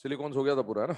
Silicones हो गया था पूरा, है ना।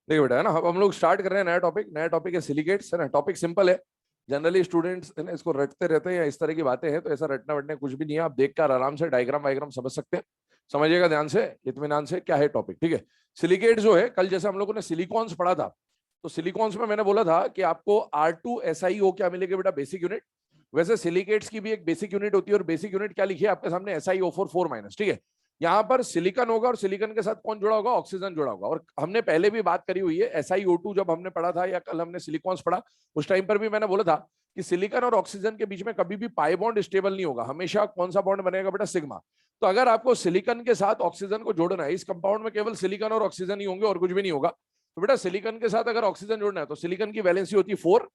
देखिए बेटा, है ना, अब हम लोग स्टार्ट कर रहे हैं नया टॉपिक। नया टॉपिक है सिलिकेट्स, है ना। टॉपिक सिंपल है। जनरली स्टूडेंट्स है ना इसको रटते रहते हैं या इस तरह की बातें हैं, तो ऐसा रटना वटने कुछ भी नहीं है। आप देखकर आराम से डायग्राम वायग्राम समझ सकते हैं। समझिएगा ध्यान से, इत्मीनान से, क्या है टॉपिक, ठीक है। सिलिकेट जो है, कल जैसे हम लोगों ने सिलिकॉन्स पढ़ा था, तो सिलिकॉन्स में मैंने बोला था कि आपको R2SiO क्या मिलेगा बेटा, बेसिक यूनिट। वैसे सिलिकेट्स की भी एक बेसिक यूनिट होती है, और बेसिक यूनिट क्या लिखी है आपके सामने, SiO4 4-, ठीक है। यहाँ पर सिलिकॉन होगा और सिलिकॉन के साथ कौन जुड़ा होगा, ऑक्सीजन जुड़ा होगा। और हमने पहले भी बात करी हुई है, SiO2 जब हमने पढ़ा था या कल हमने सिलिकॉन्स पढ़ा, उस टाइम पर भी मैंने बोला था कि सिलिकॉन और ऑक्सीजन के बीच में कभी भी पाई बॉन्ड स्टेबल नहीं होगा, हमेशा कौन सा बॉन्ड बनेगा बेटा, सिग्मा। तो अगर आपको सिलिकॉन के साथ ऑक्सीजन को जोड़ना है, इस कंपाउंड में केवल सिलिकॉन और ऑक्सीजन ही होंगे और कुछ भी नहीं होगा। तो बेटा सिलिकॉन के साथ अगर ऑक्सीजन जोड़ना है तो सिलिकॉन की वैलेंसी होती है 4,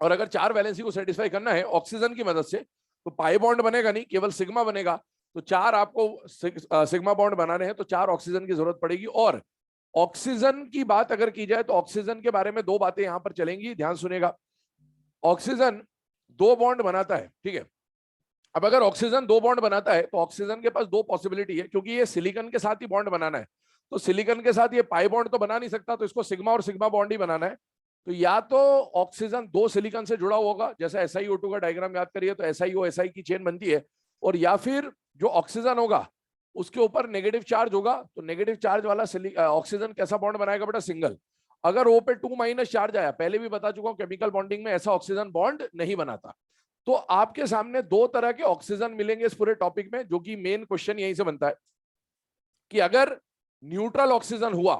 और अगर 4 वैलेंसी को सेटिस्फाई करना है ऑक्सीजन की मदद से, तो पाई बॉन्ड बनेगा नहीं, केवल सिग्मा बनेगा। तो 4 आपको सिग्मा बॉन्ड बनाने हैं तो 4 ऑक्सीजन की जरूरत पड़ेगी। और ऑक्सीजन की बात अगर की जाए तो ऑक्सीजन के बारे में 2 बातें यहां पर चलेंगी, ध्यान सुनेगा। ऑक्सीजन 2 बॉन्ड बनाता है, ठीक है। अब अगर ऑक्सीजन 2 बॉन्ड बनाता है तो ऑक्सीजन के पास 2 पॉसिबिलिटी है, क्योंकि ये सिलिकॉन के साथ ही बॉन्ड बनाना है। तो सिलिकॉन के साथ ये पाई बॉन्ड तो बना नहीं सकता, तो इसको सिग्मा और सिग्मा बॉन्ड ही बनाना है। तो या तो ऑक्सीजन 2 सिलिकॉन से जुड़ा होगा, जैसे SiO2 का डायग्राम याद करिए तो SiO-Si की चेन बनती है। और या फिर जो ऑक्सीजन होगा उसके ऊपर नेगेटिव चार्ज होगा, तो नेगेटिव चार्ज वाला ऑक्सीजन कैसा बॉन्ड बनाएगा बेटा, सिंगल। अगर O पे 2- चार्ज आया, पहले भी बता चुका हूं केमिकल बॉन्डिंग में ऐसा ऑक्सीजन बॉन्ड नहीं बनाता। तो आपके सामने 2 तरह के ऑक्सीजन मिलेंगे इस पूरे टॉपिक में, जो कि मेन क्वेश्चन यहीं से बनता है कि अगर न्यूट्रल ऑक्सीजन हुआ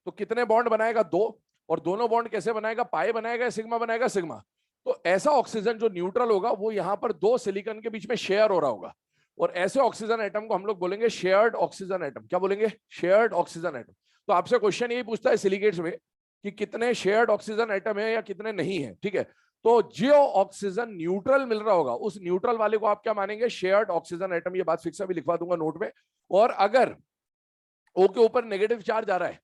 तो कितने बॉन्ड बनाएगा, 2। और दोनों बॉन्ड कैसे बनाएगा, पाई बनाएगा, सिग्मा बनाएगा, सिग्मा। तो ऐसा ऑक्सीजन जो न्यूट्रल होगा वो यहां पर 2 सिलिकॉन के बीच में शेयर हो रहा होगा। और ऐसे ऑक्सीजन एटम को हम लोग बोलेंगे शेयर्ड ऑक्सीजन एटम। क्या बोलेंगे, शेयर्ड ऑक्सीजन एटम। तो आपसे क्वेश्चन यही पूछता है सिलिकेट्स में कि कितने शेयर्ड ऑक्सीजन एटम है या कितने नहीं है, ठीक है। तो जो ऑक्सीजन न्यूट्रल मिल रहा होगा उस न्यूट्रल वाले को आप क्या मानेंगे, शेयर्ड ऑक्सीजन एटम। ये बात फिक्स अभी लिखवा दूंगा नोट में। और अगर O के ऊपर नेगेटिव चार्ज आ रहा है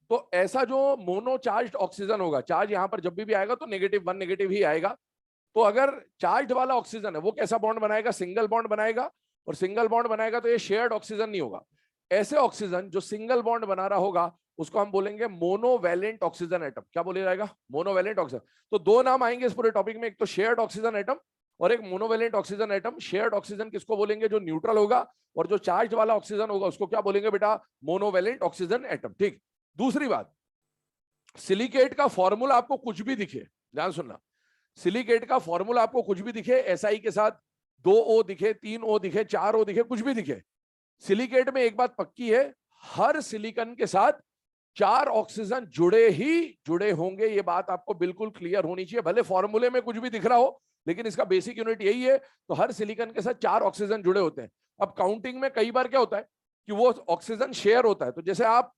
तो ऐसा जो मोनो चार्ज ऑक्सीजन होगा, चार्ज यहां पर जब भी आएगा तो -1 नेगेटिव ही आएगा। तो अगर चार्ज वाला ऑक्सीजन है वो कैसा बॉन्ड बनाएगा, सिंगल बॉन्ड बनाएगा। और सिंगल बॉन्ड बनाएगा तो ये शेयर्ड ऑक्सीजन नहीं होगा। ऐसे ऑक्सीजन जो सिंगल बॉन्ड बना रहा होगा उसको हम बोलेंगे मोनोवैलेंट ऑक्सीजन एटम। क्या बोले जाएगा, मोनोवैलेंट ऑक्सीजन। तो 2 नाम आएंगे इस पूरे टॉपिक में, एक तो शेयर्ड ऑक्सीजन एटम और एक monovalent oxygen atom. Shared oxygen किसको बोलेंगे, जो न्यूट्रल होगा। और जो चार्ज वाला ऑक्सीजन होगा उसको क्या बोलेंगे बेटा, मोनोवैलेंट ऑक्सीजन एटम, ठीक। दूसरी बात, सिलिकेट का फॉर्मूला आपको कुछ भी दिखे, ध्यान सुनना, सिलिकेट का फॉर्मूला आपको कुछ भी दिखे, SI के साथ 2O दिखे, 3O दिखे, 4O दिखे, कुछ भी दिखे, सिलिकेट में एक बात पक्की है, हर सिलिकॉन के साथ 4 ऑक्सीजन जुड़े होंगे। ये बात आपको बिल्कुल क्लियर होनी चाहिए। भले फॉर्मूले में कुछ भी दिख रहा हो लेकिन इसका बेसिक यूनिट यही है। तो हर सिलिकॉन के साथ 4 ऑक्सीजन जुड़े होते हैं। अब काउंटिंग में कई बार क्या होता है कि वो ऑक्सीजन शेयर होता है। तो जैसे आप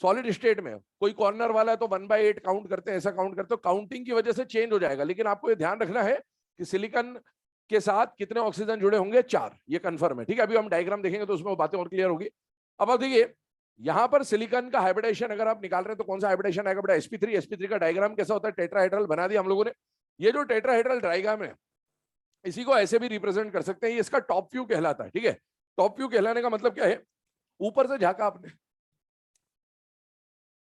सॉलिड स्टेट में कोई कॉर्नर वाला है तो 1/8 काउंट करते हैं, ऐसा काउंट करते हो, काउंटिंग की वजह से चेंज हो जाएगा। लेकिन आपको ये ध्यान रखना है कि सिलिकॉन के साथ कितने ऑक्सीजन जुड़े होंगे, 4, ये कंफर्म है। ठीक है, अभी हम डायग्राम देखेंगे तो उसमें बातें और क्लियर होगी। अब आप देखिए यहां पर सिलिकॉन का हाइब्रिडेशन अगर आप निकाल रहे हैं तो कौन सा हाइब्रिडेशन आएगा बेटा, sp3 का डायग्राम कैसा होता है, टेट्राहेड्रल बना दिया हम लोगों ने। ये जो टेट्राहेड्रल डायग्राम है इसी को ऐसे भी रिप्रेजेंट कर सकते हैं, ये इसका टॉप व्यू कहलाता है। ठीक है, टॉप व्यू कहलाने का मतलब क्या है, ऊपर से झांका आपने,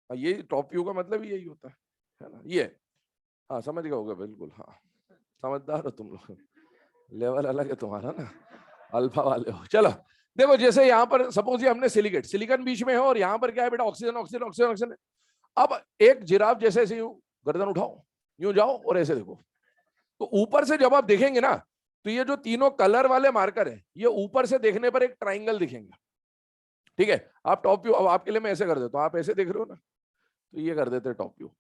ये टॉप व्यू का मतलब यही होता है ना, ये हाँ समझ गए होगा, बिल्कुल हाँ समझदार हो तुम लोग, लेवल अलग है तुम्हारा ना, अल्फा वाले हो। चलो देखो, जैसे यहाँ पर सपोज ये हमने सिलिकॉन बीच में है और यहाँ पर क्या है बेटा, ऑक्सीजन ऑक्सीजन ऑक्सीजन ऑक्सीजन। अब एक जिराफ जैसे ऐसे यूं गर्दन उठाओ, यूं जाओ और ऐसे देखो, तो ऊपर से जब आप देखेंगे ना तो ये जो तीनों कलर वाले मार्कर है ये ऊपर से देखने पर एक ट्राइंगल दिखेंगे। ठीक है, आप टॉप व्यू, अब आपके लिए मैं ऐसे कर देता हूं, आप ऐसे देख रहे हो ना, तो ये कर देते हैं टॉप व्यू,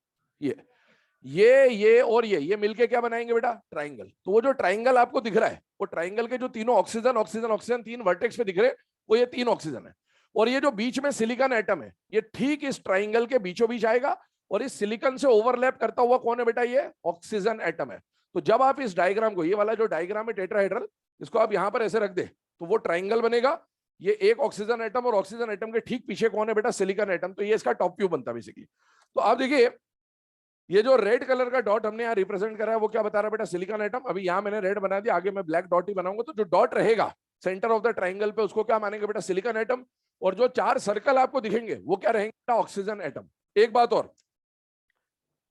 ये और ये मिलके क्या बनाएंगे बेटा, ट्राइंगल। तो वो जो ट्राइंगल आपको दिख रहा है, वो ट्राइंगल के जो तीनों ऑक्सीजन ऑक्सीजन ऑक्सीजन 3 वर्टेक्स पे दिख रहे हैं, वो ये 3 ऑक्सीजन है। और ये जो बीच में सिलिकॉन एटम है ये ठीक इस ट्राइंगल के बीचों बीच आएगा, और इस सिलिकॉन से ओवरलैप करता हुआ कौन है बेटा, ये ऑक्सीजन एटम है। तो जब आप इस डायग्राम को, ये वाला जो डायग्राम है टेट्राहेड्रल, इसको आप यहां पर ऐसे रख दे तो वो ट्राइंगल बनेगा। ये एक ऑक्सीजन एटम और ऑक्सीजन एटम के ठीक पीछे कौन है बेटा, सिलिकॉन एटम। तो ये इसका टॉप व्यू बनता है बेसिकली। तो आप देखिए ये जो रेड कलर का डॉट हमने यहाँ रिप्रेजेंट करा है वो क्या बता रहा है बेटा, सिलिकॉन एटम। अभी यहाँ मैंने रेड बना दिया, आगे मैं ब्लैक डॉट ही बनाऊंगा, तो जो डॉट रहेगा सेंटर ऑफ द ट्राइंगल पे उसको क्या मानेंगे बेटा, सिलिकॉन एटम। और जो 4 सर्कल आपको दिखेंगे वो क्या रहेंगे, ऑक्सीजन एटम। एक बात और,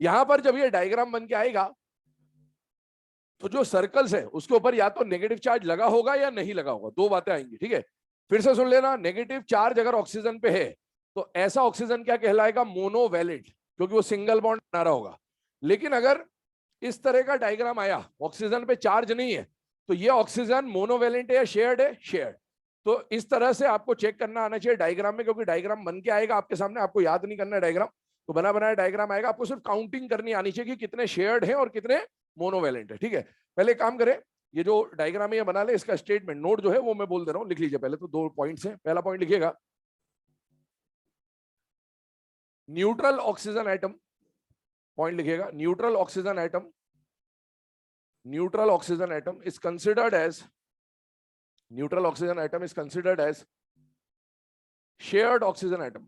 यहां पर जब ये डायग्राम बन के आएगा तो जो सर्कल्स है उसके ऊपर या तो नेगेटिव चार्ज लगा होगा या नहीं लगा होगा, 2 बातें आएंगी। ठीक है, फिर से सुन लेना, नेगेटिव चार्ज अगर ऑक्सीजन पे है तो ऐसा ऑक्सीजन क्या कहलाएगा, मोनोवैलेंट, क्योंकि वो सिंगल बॉन्ड बना रहा होगा। लेकिन अगर इस तरह का डायग्राम आया, ऑक्सीजन पे चार्ज नहीं है, तो ये ऑक्सीजन मोनोवैलेंट है या शेयर्ड है, शेयर्ड। तो इस तरह से आपको चेक करना आना चाहिए डायग्राम में, क्योंकि डायग्राम बन के आएगा आपके सामने, आपको याद नहीं करना है डायग्राम, तो बना बनाया डायग्राम आएगा, आपको सिर्फ काउंटिंग करनी आनी चाहिए कि कितने शेयर्ड है और कितने मोनोवैलेंट है। ठीक है, पहले काम करें, ये जो डायग्राम है ये बना ले, इसका स्टेटमेंट नोट जो है वो मैं बोल दे रहा हूं, लिख लीजिए। पहले तो 2 पॉइंट्स हैं, पहला पॉइंट लिखिएगा, न्यूट्रल ऑक्सीजन एटम, पॉइंट लिखिएगा, neutral oxygen atom, neutral oxygen atom is considered as, neutral oxygen atom is considered as shared oxygen atom,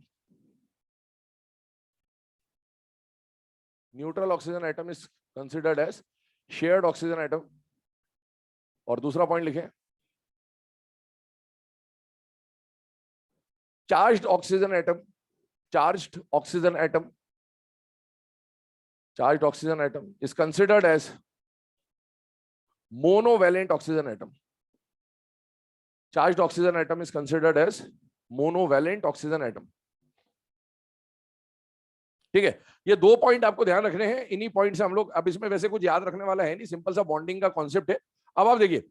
neutral oxygen atom is considered as shared oxygen atom. और दूसरा point लिखें, charged oxygen atom, charged oxygen atom, charged oxygen atom is considered as monovalent oxygen atom, charged oxygen atom is considered as monovalent oxygen atom. ठीक है, ये 2 point आपको ध्यान रखने हैं, इन्हीं पॉइंट से हम लोग, अब इसमें वैसे कुछ याद रखने वाला है नहीं, सिंपल सा बॉन्डिंग का कॉन्सेप्ट है। अब आप देखिए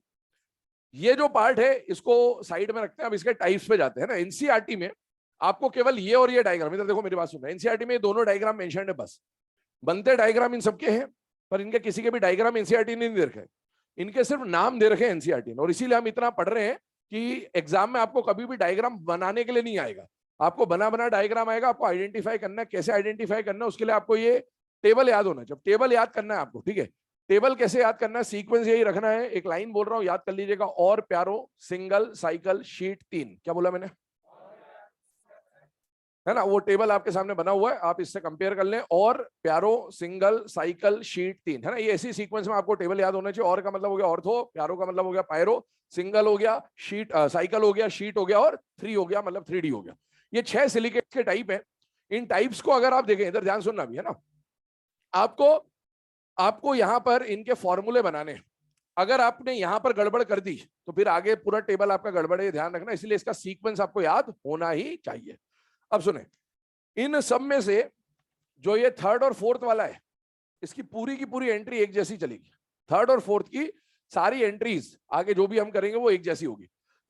ये जो पार्ट है इसको साइड में रखते हैं, अब इसके टाइप्स पे जाते हैं ना। एनसीईआरटी में आपको केवल ये और ये डायग्राम, इधर देखो मेरी बात सुनना, एनसीईआरटी में ये दोनों डायग्राम मेंशन्ड है, बस बनते डायग्राम इन सबके हैं, पर इनके किसी के भी डायग्राम एनसीईआरटी ने नहीं दे रखे, इनके सिर्फ नाम दे रखे हैं एनसीईआरटी ने। और इसीलिए हम इतना पढ़ रहे हैं कि एग्जाम में आपको कभी भी डायग्राम बनाने के लिए नहीं आएगा, आपको बना बना डायग्राम आएगा, आपको आइडेंटिफाई करना है, कैसे आइडेंटिफाई करना है उसके लिए आपको ये टेबल याद होना चाहिए। टेबल याद करना है आपको, ठीक है, टेबल कैसे याद करना है, सीक्वेंस यही रखना है, एक लाइन बोल रहा हूं याद कर लीजिएगा, और प्यारो सिंगल साइकिल शीट 3, क्या बोला मैंने, है ना, वो टेबल आपके सामने बना हुआ है, आप इससे कंपेयर कर लें, और प्यारो सिंगल साइकिल शीट 3, है ना, ये ऐसी सीक्वेंस में आपको टेबल याद होना चाहिए। और का मतलब हो गया ऑर्थो, प्यारो का मतलब हो गया पायरो, सिंगल हो गया, शीट साइकिल हो गया, शीट हो गया, और 3 हो गया मतलब 3D हो गया। ये 6 सिलिकेट्स के टाइप है। इन टाइप्स को अगर आप देखें, इधर ध्यान सुनना भी है ना, आपको यहां पर इनके फॉर्मूले बनाने, अगर आपने यहां पर गड़बड़ कर दी तो फिर आगे पूरा टेबल आपका गड़बड़ है, ध्यान रखना, इसलिए इसका सीक्वेंस आपको याद होना ही चाहिए। अब सुने, इन सब में से जो ये 3rd और 4th वाला है, इसकी पूरी की पूरी एंट्री एक जैसी चलेगी। 3rd और 4th की सारी एंट्रीज आगे जो भी हम करेंगे वो एक जैसी होगी।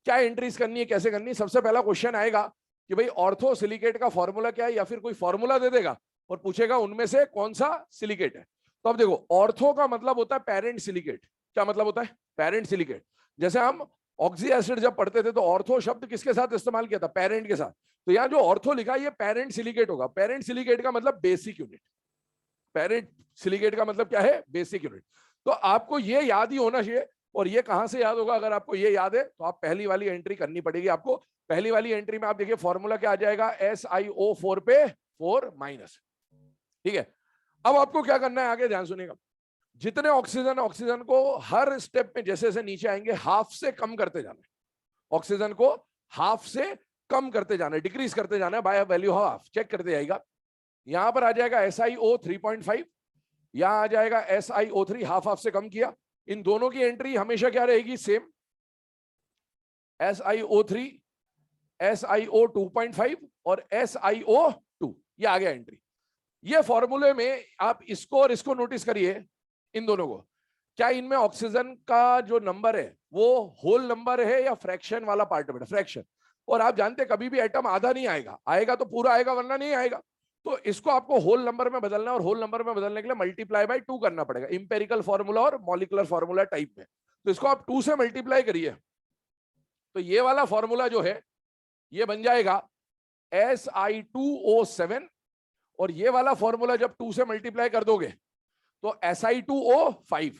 क्या एंट्रीज करनी है, कैसे करनी है, सबसे पहला क्वेश्चन आएगा कि भाई ऑर्थो सिलिकेट का फॉर्मूला क्या है, या फिर कोई फॉर्मूला दे देगा और पूछेगा उनमें से कौन सा सिलिकेट है। तो अब देखो, ऑर्थो का मतलब होता है पेरेंट सिलिकेट। क्या मतलब होता है, पेरेंट सिलिकेट। जैसे हम ऑक्सी एसिड जब पढ़ते थे तो ऑर्थो शब्द किसके साथ इस्तेमाल किया था? पेरेंट के साथ। तो यहाँ जो ऑर्थो लिखा है ये पेरेंट सिलिकेट होगा। पेरेंट सिलिकेट का मतलब बेसिक यूनिट। पेरेंट सिलिकेट का मतलब क्या है? Basic unit. तो आपको ये याद ही होना चाहिए। और ये कहां से याद होगा? अगर आपको ये याद है तो आप पहली वाली एंट्री करनी पड़ेगी आपको। पहली वाली एंट्री में आप देखिए फॉर्मूला क्या आ जाएगा? SiO4 पे 4 माइनस। ठीक है, अब आपको क्या करना है आगे ध्यान सुनिएगा। जितने ऑक्सीजन को हर स्टेप में जैसे जैसे नीचे आएंगे हाफ से कम करते जाना है। ऑक्सीजन को हाफ से कम करते जाना है, डिक्रीज करते जाना है बाय वैल्यू हाफ, चेक करते जाएगा। यहां पर आ जाएगा SiO 3.5, यहां आ जाएगा SiO3 हाफ हाफ से कम किया। इन दोनों की एंट्री हमेशा क्या रहेगी? सेम, SiO3 SiO 2.5 और SiO2, ये आ गया एंट्री। ये फॉर्मूले में आप इसको और इसको नोटिस करिए, इन दोनों को। क्या इनमें ऑक्सीजन का जो नंबर है वो होल नंबर है या फ्रैक्शन वाला पार्ट है? बेटा फ्रैक्शन। और आप जानते हैं कभी भी एटम आधा नहीं आएगा, आएगा तो पूरा आएगा वरना नहीं आएगा। तो इसको आपको होल नंबर में बदलना है और होल नंबर में बदलने के लिए मल्टीप्लाई बाय 2 करना पड़ेगा, इंपेरिकल फॉर्मूला और मॉलिकुलर फॉर्मूला टाइप में। तो इसको आप 2 से मल्टीप्लाई करिए तो ये वाला फॉर्मूला जो है ये बन जाएगा Si2O7 और ये वाला फॉर्मूला जब 2 से मल्टीप्लाई कर दोगे तो Si2O5।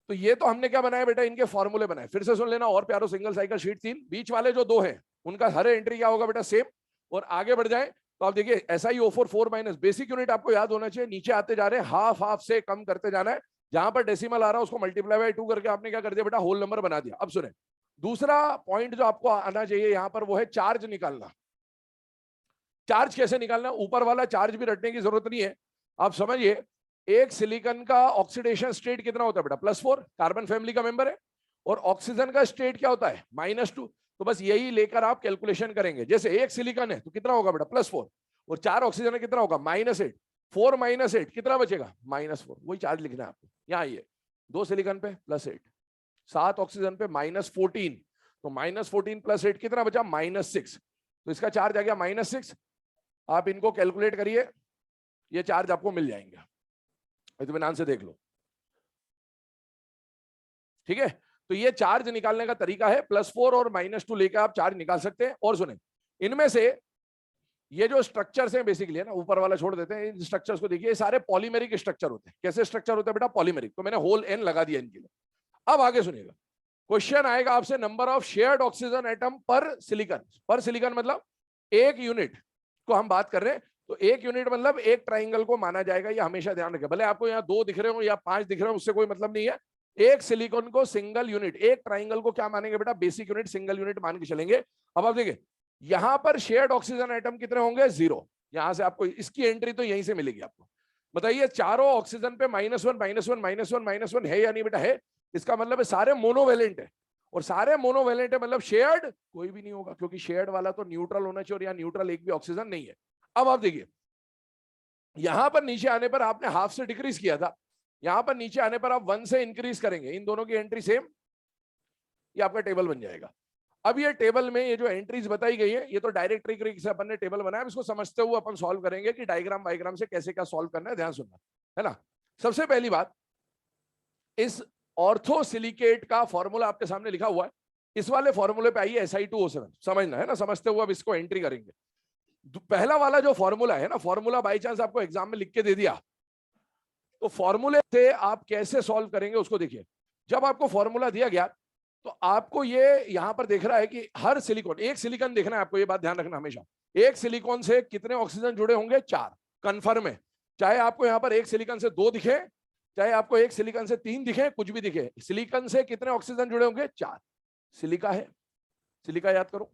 तो ये तो हमने क्या बनाया बेटा? इनके फॉर्मूले बनाए। फिर से सुन लेना और प्यारो, सिंगल साइकिल शीट 3, बीच वाले जो 2 हैं उनका हर एंट्री क्या होगा बेटा? सेम। और आगे बढ़ जाए तो आप देखिए SiO4 4 माइनस, बेसिक यूनिट आपको याद होना चाहिए। नीचे आते जा रहे हैं, हाफ हाफ से कम करते जाना है। जहां पर डेसिमल आ रहा है उसको मल्टीप्लाई बाय 2 करके आपने क्या कर दिया बेटा? होल नंबर बना दिया। अब सुने, दूसरा पॉइंट जो आपको आना चाहिए यहां पर वो है चार्ज निकालना। चार्ज कैसे निकालना? ऊपर वाला चार्ज भी रटने की जरूरत नहीं है, आप समझिए। एक सिलिकॉन का ऑक्सीडेशन स्टेट कितना होता है बेटा? +4, कार्बन फैमिली का मेंबर है। और ऑक्सीजन का स्टेट क्या होता है? -2। तो बस यही लेकर आप कैलकुलेशन करेंगे। जैसे एक सिलिकॉन है तो कितना होगा बेटा? +4, और 4 ऑक्सीजन है कितना होगा? -8। 4 - 8 कितना बचेगा? -4। वही चार्ज लिखना है आपको। यहाँ आइए, 2 सिलिकॉन पे +8, 7 ऑक्सीजन पे -14, तो -14 + 8 कितना बचा? -6। तो इसका चार्ज आ गया -6। आप इनको कैलकुलेट करिए, ये चार्ज आपको मिल जाएंगे, इत्मीनान से देख लो। ठीक है, तो ये चार्ज निकालने का तरीका है। +4 और -2 लेकर आप चार्ज निकाल सकते हैं। और सुने, इनमें से ये जो स्ट्रक्चर्स हैं बेसिकली, है ना, ऊपर वाला छोड़ देते हैं, इन स्ट्रक्चर्स को देखिए, ये सारे पॉलीमेरिक स्ट्रक्चर होते हैं। कैसे स्ट्रक्चर होते हैं बेटा? पॉलीमेरिक। तो मैंने होल N लगा दिया इनके लिए। अब आगे सुनिएगा, क्वेश्चन आएगा आपसे, number of shared oxygen atom पर सिलिकॉन। पर सिलिकॉन मतलब एक यूनिट को हम बात कर रहे हैं, तो एक यूनिट मतलब एक ट्राइंगल को माना जाएगा। ये हमेशा ध्यान रखें, भले आपको यहाँ 2 दिख रहे हो या 5 दिख रहे हो, उससे कोई मतलब नहीं है। एक सिलिकॉन को सिंगल यूनिट, एक ट्राइंगल को क्या मानेंगे बेटा? बेसिक यूनिट, सिंगल यूनिट मान के चलेंगे। अब आप देखिए यहां पर शेयर्ड ऑक्सीजन एटम कितने होंगे? 0। यहां से आपको इसकी एंट्री तो यहीं से मिलेगी आपको। बताइए, चारों ऑक्सीजन पे -1 -1 -1 -1 है या नहीं बेटा? है। इसका मतलब है सारे मोनोवेलेंट है, और सारे मोनोवेलेंट है मतलब शेयर्ड कोई भी नहीं होगा, क्योंकि शेयर्ड वाला तो न्यूट्रल होना चाहिए और यहाँ न्यूट्रल एक भी ऑक्सीजन नहीं है। अब आप देखिए, यहां पर नीचे आने पर आपने हाफ से डिक्रीज किया था, यहां पर नीचे आने पर आप 1 से इंक्रीज करेंगे। इन दोनों की एंट्री सेम, ये आपका टेबल बन जाएगा। अब ये टेबल में ये जो एंट्रीज बताई गई है, ये तो डायरेक्ट ट्रिक से अपन ने टेबल बनाया। इसको समझते हुए अपन सॉल्व करेंगे कि डायग्राम वाइग्राम से कैसे क्या सॉल्व करना है, ध्यान सुनना, है ना। सबसे पहली बात, इस ऑर्थोसिलिकेट का फॉर्मूला आपके सामने लिखा हुआ है। इस वाले फॉर्मूले पे आइए, Si2O7 समझना है ना, समझते हुए अब इसको एंट्री करेंगे। पहला वाला जो फॉर्मूला है ना, फॉर्मूला बाई चांस आपको एग्जाम में लिख के दे दिया, तो फॉर्मूले से आप कैसे सॉल्व करेंगे उसको देखिए। जब आपको फॉर्मूला दिया गया तो आपको ये यहां पर देख रहा है कि हर सिलिकॉन, एक सिलिकॉन देखना है आपको, ये बात ध्यान रखना हमेशा। एक सिलिकॉन से कितने ऑक्सीजन जुड़े होंगे? 4, कंफर्म है। चाहे आपको यहां पर एक सिलिकॉन से 2 दिखे, चाहे आपको एक सिलिकॉन से 3 दिखे, कुछ भी दिखे, सिलिकॉन से कितने ऑक्सीजन जुड़े होंगे? 4। सिलिका है, सिलिका याद करो,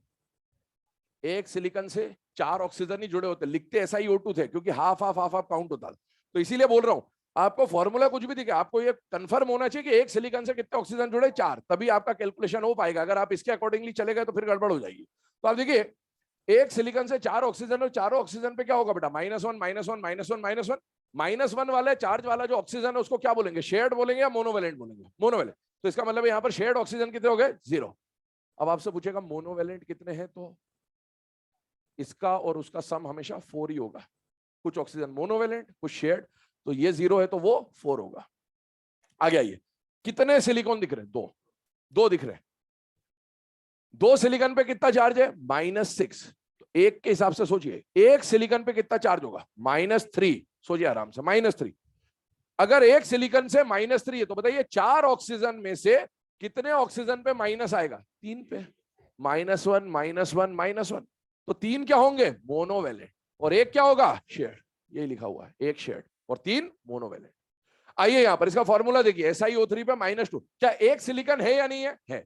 एक सिलिकॉन से 4 ऑक्सीजन ही जुड़े होते, लिखते SiO2 थे क्योंकि half half half half count होता। तो इसीलिए बोल रहा हूं, आपको फॉर्मूला कुछ भी दिखे, आपको ये कंफर्म होना चाहिए कि एक सिलिकॉन से कितने ऑक्सीजन जुड़े? 4, तभी आपका कैलकुलेशन हो पाएगा। अगर आप इसके अकॉर्डिंगली चले गए तो फिर गड़बड़ हो जाएगी। तो आप देखिए, एक सिलिकॉन से 4 ऑक्सीजन, और चारों ऑक्सीजन पे क्या होगा बेटा? -1 -1 -1 -1 -1 वाले चार्ज वाला जो ऑक्सीजन है उसको क्या बोलेंगे? शेयर्ड बोलेंगे या मोनोवेलेंट बोलेंगे? मोनोवेलेंट। तो इसका मतलब यहाँ पर शेयर्ड ऑक्सीजन कितने हो गए? 0। अब आपसे पूछेगा मोनोवेलेंट कितने हैं, तो इसका और उसका सम हमेशा 4 ही होगा। कुछ ऑक्सीजन मोनोवेलेंट, कुछ शेयर्ड, तो ये 0 है तो वो 4 होगा। आगे आइए, कितने सिलिकॉन दिख रहे हैं? 2। दो दिख रहे हैं। दो सिलिकॉन पे कितना चार्ज है? -6। तो एक के हिसाब से सोचिए, एक सिलिकॉन पे कितना चार्ज होगा? -3। सोचिए आराम से, -3। अगर एक सिलिकॉन से -3 है तो बताइए 4 ऑक्सीजन में से कितने ऑक्सीजन पे माइनस आएगा? 3 पे। -1 -1 -1। तो 3 क्या होंगे? मोनोवेलेंट। और एक क्या होगा? शेयर्ड। यही लिखा हुआ है, एक शेयर्ड और 3 मोनोवेलेंट। आइए यहां पर इसका फॉर्मूला देखिए, SiO3 पे -2। क्या एक सिलिकॉन है या नहीं है? है।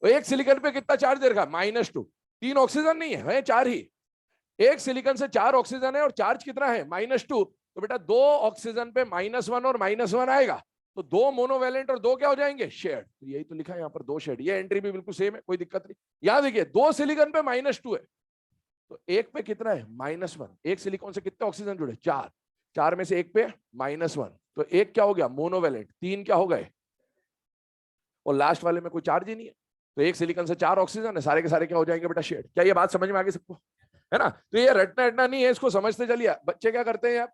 तो एक सिलिकॉन पे कितना चार्ज दे रखा? -2। 3 ऑक्सीजन नहीं है, 4 ही। एक सिलिकॉन से 4 ऑक्सीजन है और चार्ज कितना है? -2। तो बेटा 2 ऑक्सीजन पे -1 और -1 आएगा, तो 2 मोनोवेलेंट और 2 क्या हो जाएंगे? शेयर्ड। तो यही तो लिखा है यहाँ पर, 2 शेयर्ड। ये एंट्री भी बिल्कुल सेम है, कोई दिक्कत नहीं। यहां देखिए, 2 सिलिकॉन पे -2 है, तो एक पे कितना है? -1। एक सिलिकॉन से कितने ऑक्सीजन जुड़े? 4। 4 में से एक पे -1, तो एक क्या हो गया? मोनोवेलेंट। 3 क्या हो गए? और लास्ट वाले में कोई चार्ज ही नहीं है, तो एक सिलिकॉन से 4 ऑक्सीजन है, सारे के सारे क्या हो जाएंगे बेटा? शेयर्ड। क्या ये बात समझ में आ गई सबको? है ना? तो ये रटना रटना नहीं है, इसको समझते चलिए। बच्चे क्या करते हैं यार,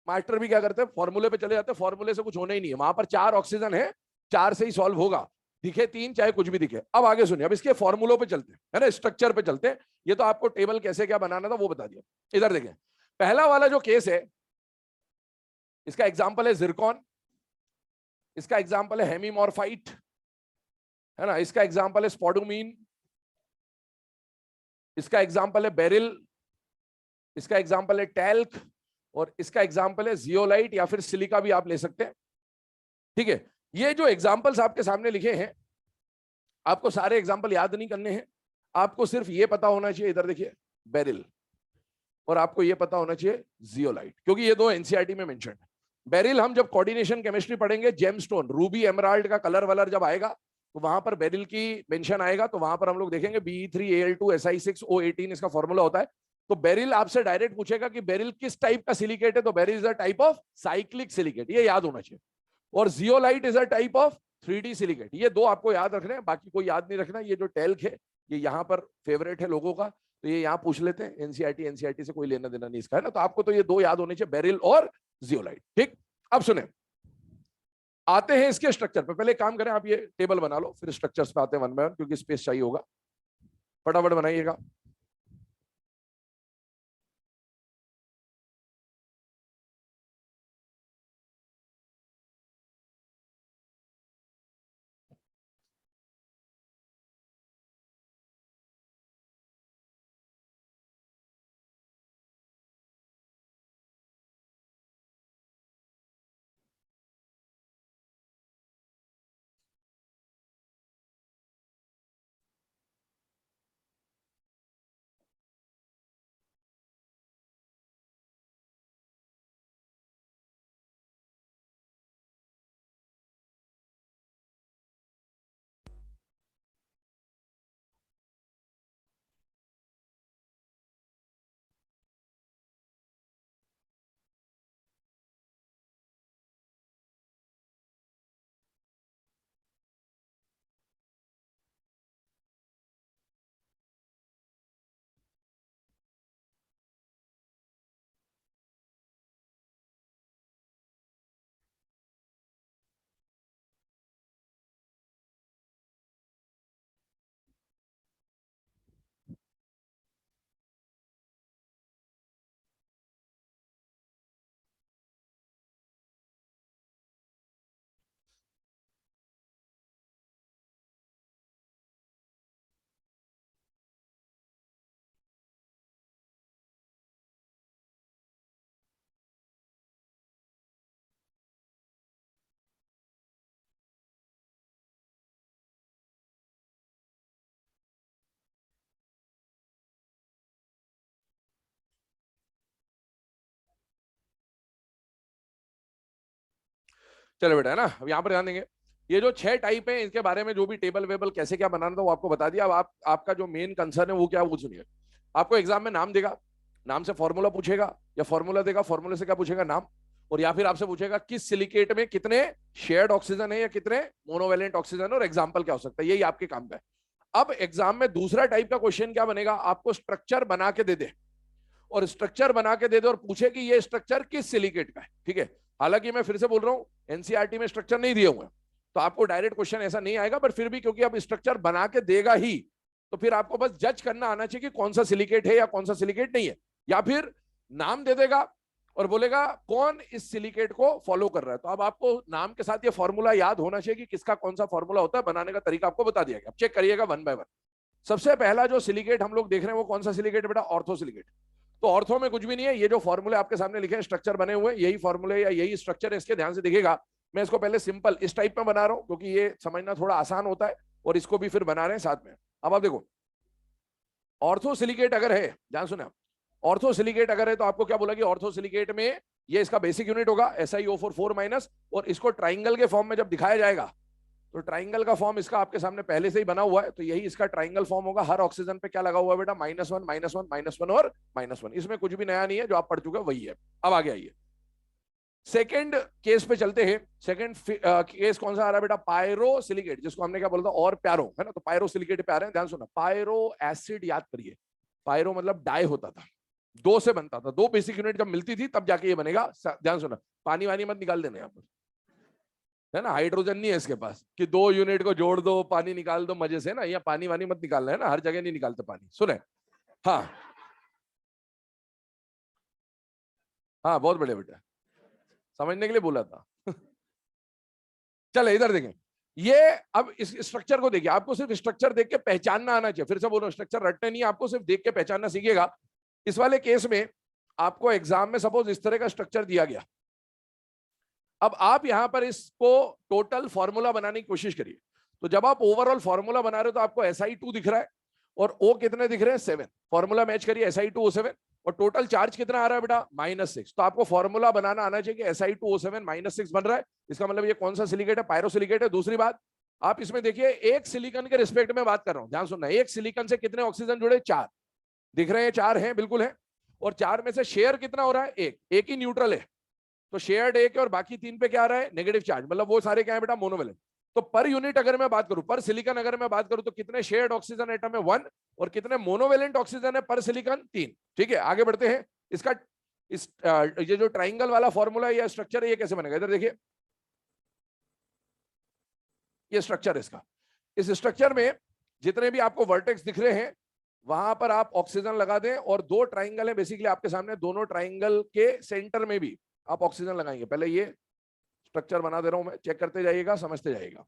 मास्टर भी क्या करते हैं, फॉर्मूले पे चले जाते हैं, फॉर्मूले से कुछ होना ही नहीं है। वहां पर 4 ऑक्सीजन है, 4 से ही सॉल्व होगा, दिखे 3 चाहे कुछ भी दिखे। अब आगे सुनिए, अब इसके फॉर्मूलों पे चलते हैं, है ना, स्ट्रक्चर पे चलते हैं। ये तो आपको टेबल कैसे क्या बनाना था वो बता दिया। इधर देखें, पहला वाला जो केस है, इसका एग्जाम्पल है जिरकॉन, इसका एग्जाम्पल है हेमीमॉर्फाइट, है ना, इसका एग्जाम्पल है स्पोडुमीन, इसका एग्जाम्पल है बेरिल, इसका एग्जाम्पल है टैल्क, और इसका एग्जाम्पल है जियोलाइट या फिर सिलिका भी आप ले सकते हैं। ठीक है, ये जो एग्जाम्पल्स आपके सामने लिखे हैं, आपको सारे एग्जाम्पल याद नहीं करने हैं, आपको सिर्फ ये पता होना चाहिए, इधर देखिए, बेरिल, और आपको ये पता होना चाहिए जियोलाइट, क्योंकि ये दो एनसीईआरटी में मेंशन है। बेरिल हम जब कोऑर्डिनेशन केमिस्ट्री पढ़ेंगे, जेमस्टोन, रूबी एमराल्ड का कलर वलर जब आएगा, तो वहां पर बेरिल की मेंशन आएगा, तो वहां पर हम लोग देखेंगे Be3Al2Si6O18 इसका फॉर्मूला होता है। तो बेरिल आपसे डायरेक्ट पूछेगा कि बेरिल किस टाइप का सिलिकेट है, तो beryl is a type of cyclic silicate, ये याद होना चाहिए। और zeolite is a type of 3D silicate. ये दो आपको याद रखने हैं, बाकी कोई याद नहीं रखना। ये जो टेल्क है, ये यहाँ पर फेवरेट है लोगों का, तो ये यहाँ पूछ लेते हैं। एनसीईआरटी से कोई लेना देना नहीं इसका, है ना। तो आपको तो ये दो याद होने चाहिए, बेरिल और जियोलाइट। ठीक, अब सुने, आते हैं इसके स्ट्रक्चर पे। पहले काम करें, आप ये टेबल बना लो, फिर स्ट्रक्चर्स पे आते हैं वन बाय वन, क्योंकि स्पेस चाहिए होगा। फटाफट बनाइएगा। चलो बेटा, है ना, अब यहाँ पर ध्यान देंगे। ये जो 6 टाइप है, इसके बारे में जो भी टेबल वेबल कैसे क्या बनाना था वो आपको बता दिया। अब आपका जो मेन कंसर्न है वो क्या, वो सुनिए। आपको एग्जाम में नाम देगा, नाम से फॉर्मूला पूछेगा, या फॉर्मूला देगा, फॉर्मूले से क्या पूछेगा? नाम। और या फिर आपसे पूछेगा किस सिलिकेट में कितने शेयर्ड ऑक्सीजन है या कितने मोनोवेलेंट ऑक्सीजन, और एग्जाम्पल क्या हो सकता है, यही आपके काम का है। अब एग्जाम में दूसरा टाइप का क्वेश्चन क्या बनेगा, आपको स्ट्रक्चर बना के दे दे, और स्ट्रक्चर बना के दे दे और पूछे कि ये स्ट्रक्चर किस सिलिकेट का है। ठीक है, हालांकि मैं फिर से बोल रहा हूं, एनसीईआरटी में स्ट्रक्चर नहीं दिए हुए हैं, तो आपको डायरेक्ट क्वेश्चन ऐसा नहीं आएगा, बट फिर भी क्योंकि अब स्ट्रक्चर बना के देगा ही, तो फिर आपको बस जज करना आना चाहिए कि कौन सा सिलिकेट है या कौन सा सिलिकेट नहीं है, या फिर नाम दे देगा और बोलेगा कौन इस सिलिकेट को फॉलो कर रहा है। तो अब आपको नाम के साथ ये फॉर्मूला याद होना चाहिए कि किसका कौन सा फॉर्मूला होता है, बनाने का तरीका आपको बता दिया गया। अब चेक करिएगा वन बाय वन। सबसे पहला जो सिलिकेट हम लोग देख रहे हैं वो कौन सा सिलिकेट है बेटा? Ortho silicate. तो ऑर्थो में कुछ भी नहीं है, ये जो फॉर्मूले आपके सामने लिखे हैं, स्ट्रक्चर बने हुए, यही फॉर्मूले या यही स्ट्रक्चर है, इसके ध्यान से दिखेगा। मैं इसको पहले सिंपल इस टाइप में बना रहा हूं क्योंकि ये समझना थोड़ा आसान होता है, और इसको भी फिर बना रहे हैं साथ में। अब आप देखो, ऑर्थो सिलिकेट अगर है, ध्यान सुना, ऑर्थो सिलिकेट अगर है तो आपको क्या बोला कि ऑर्थो सिलिकेट में ये इसका बेसिक यूनिट होगा SiO4 माइनस, और इसको ट्राइंगल के फॉर्म में जब दिखाया जाएगा तो ट्राइंगल का फॉर्म इसका आपके सामने पहले से ही बना हुआ है, तो यही इसका ट्राइंगल फॉर्म होगा। हर ऑक्सीजन पे क्या लगा हुआ है बेटा? -1 -1 -1 और -1। इसमें कुछ भी नया नहीं है, जो आप पढ़ चुके हैं वही है। अब आगे आइए, सेकेंड केस पे चलते हैं। सेकेंड केस कौन सा आ रहा है बेटा? पायरो सिलिकेट, जिसको हमने क्या बोला था? और प्यारो, है ना? तो पायरो सिलिकेट पे आ रहे हैं, ध्यान सुना। पायरो एसिड याद करिए, पायरो मतलब डाई होता था, 2 से बनता था, 2 बेसिक यूनिट जब मिलती थी तब जाके ये बनेगा। ध्यान सुना, पानी वानी मत निकाल देना यहाँ पर, है ना? हाइड्रोजन नहीं है इसके पास कि 2 यूनिट को जोड़ दो पानी निकाल दो मजे से, ना? यहाँ पानी वानी मत निकालना, है ना? हर जगह नहीं निकालते पानी, सुने? हाँ हाँ, बहुत बढ़िया बेटा, समझने के लिए बोला था। चले इधर देखें, ये अब इस स्ट्रक्चर को देखिए, आपको सिर्फ स्ट्रक्चर देख के पहचानना आना चाहिए। फिर से बोलो, स्ट्रक्चर रटने नहीं, आपको सिर्फ देख के पहचानना सीखिएगा। इस वाले केस में आपको एग्जाम में सपोज इस तरह का स्ट्रक्चर दिया गया, अब आप यहां पर इसको टोटल फॉर्मूला बनाने की कोशिश करिए। तो जब आप ओवरऑल फॉर्मूला बना रहे हो तो आपको SI2 दिख रहा है और O कितने दिख रहे हैं? 7। फॉर्मूला मैच करिए, SI2O7, और टोटल चार्ज कितना आ रहा है बेटा? -6। तो आपको फॉर्मूला बनाना आना चाहिए कि SI2O7 -6 बन रहा है, इसका मतलब ये कौन सा सिलिकेट है? पायरो सिलिकेट है। दूसरी बात, आप इसमें देखिए, एक सिलिकॉन के रिस्पेक्ट में बात कर रहा हूं, ध्यान सुनना। एक सिलिकॉन से कितने ऑक्सीजन जुड़े? 4 दिख रहे हैं, 4 हैं, बिल्कुल है। और 4 में से शेयर कितना हो रहा है? एक ही न्यूट्रल है, तो शेयर्ड 1 है, और बाकी 3 पे क्या आ रहा है? नेगेटिव चार्ज, मतलब वो सारे क्या है बेटा? मोनोवेलेंट। तो पर यूनिट अगर मैं बात करूं, पर सिलिकॉन अगर मैं बात करूं, तो कितने शेयर्ड ऑक्सीजन एटम है? 1, और कितने मोनोवेलेंट ऑक्सीजन है पर सिलिकॉन? 3। ठीक है, आगे बढ़ते हैं। इसका ये जो ट्राइंगल वाला फॉर्मूला या स्ट्रक्चर है, ये कैसे बनेगा? इधर देखिए, ये स्ट्रक्चर इसका। इस स्ट्रक्चर में जितने भी आपको वर्टेक्स दिख रहे हैं, वहां पर आप ऑक्सीजन लगा दें, और 2 ट्राइंगल है बेसिकली आपके सामने, दोनों ट्राइंगल के सेंटर में भी आप ऑक्सीजन लगाएंगे। पहले ये स्ट्रक्चर बना दे रहा हूं मैं, चेक करते जाइएगा, समझते जाइएगा।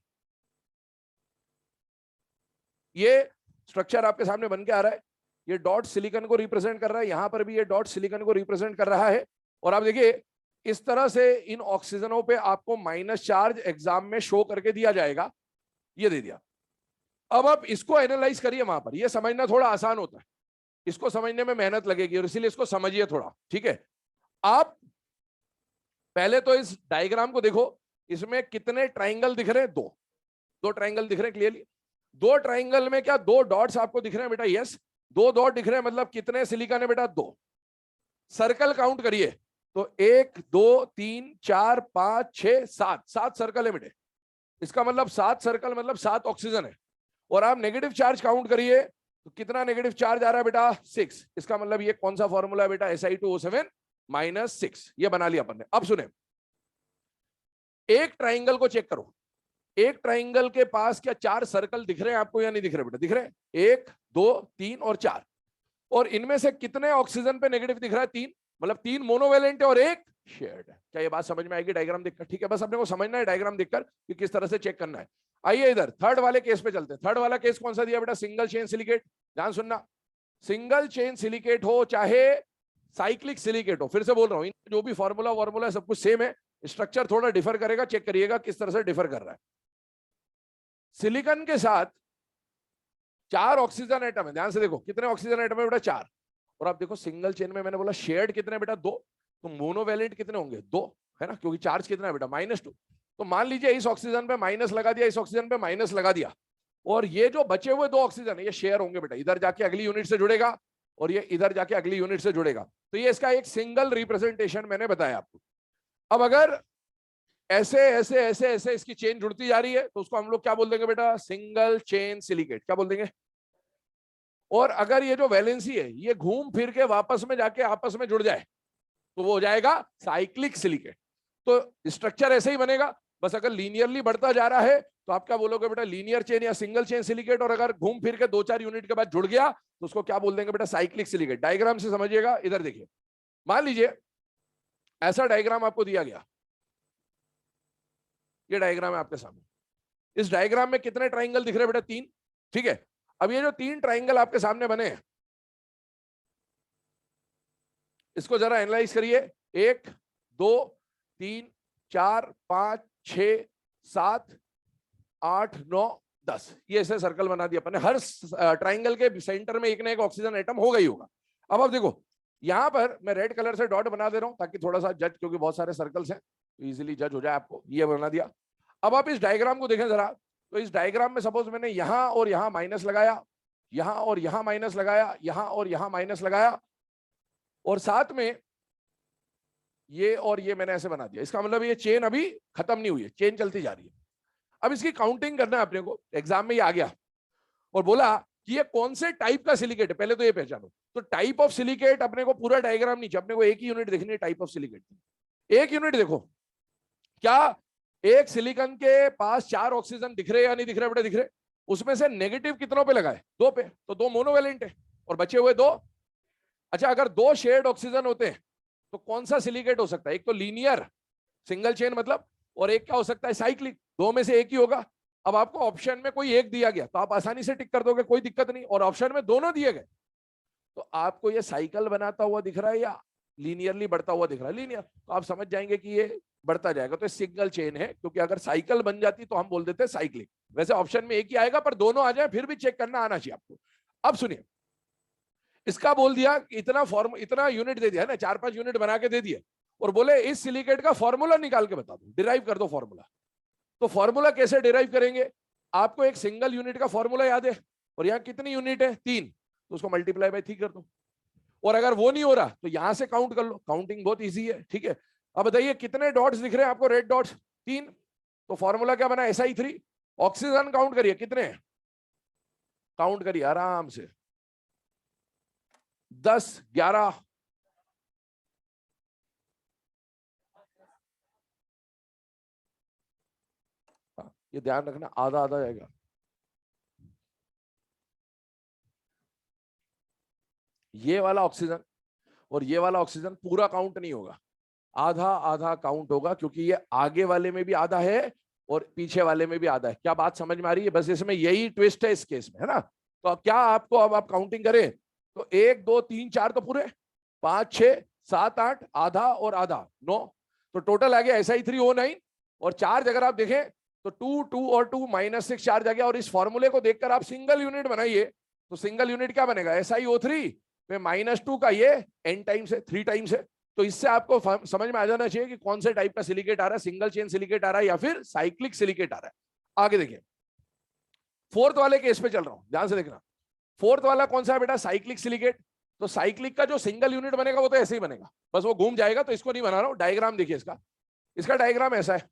ये स्ट्रक्चर आपके सामने बन के आ रहा है, ये डॉट सिलिकॉन को रिप्रेजेंट कर रहा है, यहां पर भी ये डॉट सिलिकॉन को रिप्रेजेंट कर रहा है। और आप देखिए, इस तरह से इन ऑक्सीजनों पे आपको माइनस चार्ज एग्जाम में शो करके दिया जाएगा, ये दे दिया। अब आप इसको एनालाइज करिए वहां पर, ये समझना थोड़ा आसान होता है, इसको समझने में मेहनत लगेगी, और इसीलिए इसको समझिए थोड़ा, ठीक है? आप पहले तो इस डायग्राम को देखो, इसमें कितने ट्राइंगल दिख रहे हैं? 2 ट्राइंगल दिख रहे हैं क्लियरली। 2 ट्राइंगल में क्या 2 डॉट्स आपको दिख रहे हैं बेटा? यस, 2 डॉट दिख रहे हैं, मतलब कितने सिलिकॉन है बेटा? 2। सर्कल काउंट करिए, तो 1 2 3 4 5 6 7 सर्कल है बेटे। इसका मतलब 7 सर्कल मतलब 7 ऑक्सीजन है। और आप नेगेटिव चार्ज काउंट करिए, तो कितना नेगेटिव चार्ज आ रहा है बेटा? 6। इसका मतलब ये कौन सा फॉर्मूला है बेटा? SI2O7 -6। ये बना लिया अपन ने। अब सुने, एक ट्राइंगल को चेक करो, एक ट्राइंगल के पास क्या 4 सर्कल दिख रहे हैं आपको या नहीं दिख रहे बेटा? दिख रहे हैं, 1 2 3 और 4। और इनमें से कितने ऑक्सीजन पे नेगेटिव दिख रहा है? 3, मतलब 3 मोनोवेलेंट है और 1 शेयर्ड है। क्या ये बात समझ में आएगी डायग्राम देखकर? ठीक है, बस अपने को समझना है डायग्राम देखकर कि किस तरह से चेक करना है। आइए इधर थर्ड वाले केस पे चलते हैं। थर्ड वाला केस कौन सा दिया बेटा? Single chain silicate. ध्यान सुनना, सिंगल चेन सिलिकेट हो चाहे साइक्लिक सिलिकेट हो, फिर से बोल रहा हूं, जो भी फॉर्मूला वॉर्मूला सब कुछ सेम है, स्ट्रक्चर थोड़ा डिफर करेगा, चेक करिएगा किस तरह से डिफर कर रहा है। सिलिकॉन के साथ 4 ऑक्सीजन एटम है, ध्यान से देखो कितने ऑक्सीजन एटम है बेटा? 4। और आप देखो सिंगल चेन में मैंने बोला शेयर्ड कितने बेटा? 2। तो मोनोवेलेंट कितने होंगे? 2, है ना? क्योंकि चार्ज कितना है बेटा? -2। तो मान लीजिए इस ऑक्सीजन पे माइनस लगा दिया, इस ऑक्सीजन पे माइनस लगा दिया, और ये जो बचे हुए 2 ऑक्सीजन है ये शेयर होंगे बेटा, इधर जाके अगली यूनिट से जुड़ेगा और ये इधर जाके अगली यूनिट से जुड़ेगा। तो ये इसका एक सिंगल रिप्रेजेंटेशन मैंने बताया आपको। अब अगर ऐसे ऐसे ऐसे ऐसे इसकी चेन जुड़ती जा रही है तो उसको हम लोग क्या बोल देंगे बेटा? Single chain silicate. क्या बोल देंगे? और अगर ये जो वैलेंसी है ये घूम फिर के वापस में जाके आपस में जुड़ जाए तो वो हो जाएगा साइक्लिक सिलिकेट। तो स्ट्रक्चर ऐसे ही बनेगा, बस अगर लीनियरली बढ़ता जा रहा है तो आप क्या बोलोगे बेटा, लीनियर चेन या सिंगल चेन सिलिकेट, और अगर घूम फिर के 2-4 यूनिट के बाद जुड़ गया तो उसको क्या बोल देंगे बेटा, साइक्लिक सिलिकेट। डायग्राम से समझिएगा, इधर देखिए, मान लीजिए ऐसा डायग्राम आपको दिया गया, ये डायग्राम है आपके सामने। इस डायग्राम में कितने ट्राइंगल दिख रहे हैं बेटा, 3, ठीक है। अब ये जो 3 ट्राइंगल आपके सामने बने हैं, इसको जरा एनालाइज करिए। 1 2 3 4 5 6 7 8 9 10, ये ऐसे सर्कल बना दिया अपन ने। हर ट्राइंगल के सेंटर में एक ना एक ऑक्सीजन एटम होगा ही होगा। अब आप देखो, यहां पर मैं रेड कलर से डॉट बना दे रहा हूं ताकि थोड़ा सा जज, क्योंकि बहुत सारे सर्कल्स हैं तो इजीली जज हो जाए आपको। ये बना दिया। अब आप इस डायग्राम को देखें जरा, तो इस डायग्राम में सपोज मैंने यहां और यहां माइनस लगाया, यहां और यहां माइनस लगाया, यहां और यहां माइनस लगाया, और साथ में ये और ये मैंने ऐसे बना दिया। इसका मतलब ये चेन अभी खत्म नहीं हुई है, चेन चलती जा रही है। अब इसकी काउंटिंग करना है अपने को। एग्जाम में ये आ गया और बोला कि ये कौन से टाइप का सिलिकेट है, पहले तो ये पहचानो। तो टाइप ऑफ सिलिकेट अपने को पूरा डायग्राम नहीं चाहिए, अपने को एक ही यूनिट देखनी है टाइप ऑफ सिलिकेट। एक यूनिट देखो, क्या एक सिलिकॉन के पास 4 ऑक्सीजन दिख रहे या नहीं दिख रहे बेटा, दिख रहे। उसमें से नेगेटिव कितनों पे लगाए, 2 पे, तो 2 मोनोवेलेंट है और बचे हुए 2। अच्छा, अगर 2 शेयर्ड ऑक्सीजन होते हैं तो कौन सा सिलिकेट हो सकता है? एक तो लीनियर सिंगल चेन मतलब, और एक क्या हो सकता है, साइक्लिक। 2 में से एक ही होगा। अब आपको ऑप्शन में कोई एक दिया गया तो आप आसानी से टिक कर दोगे, कोई दिक्कत नहीं, और ऑप्शन में दोनों दिए गए तो आपको ये साइकिल बनाता हुआ दिख रहा है या लीनियरली बढ़ता हुआ दिख रहा है? लीनियर। तो आप समझ जाएंगे कि ये बढ़ता जाएगा, तो सिंगल चेन है, क्योंकि अगर साइकिल बन जाती तो हम बोल देते साइक्लिक। वैसे ऑप्शन में एक ही आएगा, पर दोनों आ जाए फिर भी चेक करना आना चाहिए आपको। अब सुनिए, इसका बोल दिया इतना यूनिट दे दिया है ना, 4-5 यूनिट बना के दे दिए, और बोले इस सिलिकेट का फॉर्मूला निकाल के बता दो, डिराइव कर दो फॉर्मूला। तो फॉर्मूला कैसे डिराइव करेंगे? आपको एक सिंगल यूनिट का फॉर्मूला याद है, और यहाँ कितनी यूनिट है, 3, तो उसको मल्टीप्लाई बाय 3 कर दो। और अगर वो नहीं हो रहा तो यहां से काउंट कर लो, काउंटिंग बहुत इजी है, ठीक है। अब बताइए कितने डॉट्स दिख रहे हैं आपको, रेड डॉट्स 3, तो फॉर्मूला क्या बना, SI3। ऑक्सीजन काउंट करिए कितने हैं, काउंट करिए आराम से, 10 11, ये ध्यान रखना, आधा आधा जाएगा। ये वाला ऑक्सीजन और ये वाला ऑक्सीजन पूरा काउंट नहीं होगा, आधा आधा काउंट होगा, क्योंकि ये आगे वाले में भी आधा है और पीछे वाले में भी आधा है। क्या बात समझ में आ रही है? बस इसमें यही ट्विस्ट है इस केस में, है ना। तो क्या आपको, अब आप काउंटिंग करें तो 1 2 3 4 तो पूरे, 5 6 7 8, आधा और आधा 9, तो टोटल आ गया SI3O9। और चार्ज अगर आप देखें तो 2 2 और 2 -6 चार्ज आ गया। और इस फॉर्मूले को देखकर आप सिंगल यूनिट बनाइए, तो सिंगल यूनिट क्या बनेगा, SiO3 में -2 का ये n टाइम्स है, 3 टाइम्स है। तो इससे आपको समझ में आ जाना चाहिए कि कौन से टाइप का सिलिकेट आ रहा है, सिंगल चेन सिलिकेट आ रहा है या फिर साइक्लिक सिलिकेट आ रहा है। आगे देखिए, 4th वाले केस पे चल रहा हूं, ध्यान से देखना। 4th वाला कौन सा है बेटा, साइक्लिक सिलिकेट। तो साइक्लिक का जो सिंगल यूनिट बनेगा वो तो ऐसे ही बनेगा, बस वो घूम जाएगा, तो इसको नहीं बना रहा हूं। डायग्राम देखिए इसका, इसका डायग्राम ऐसा है।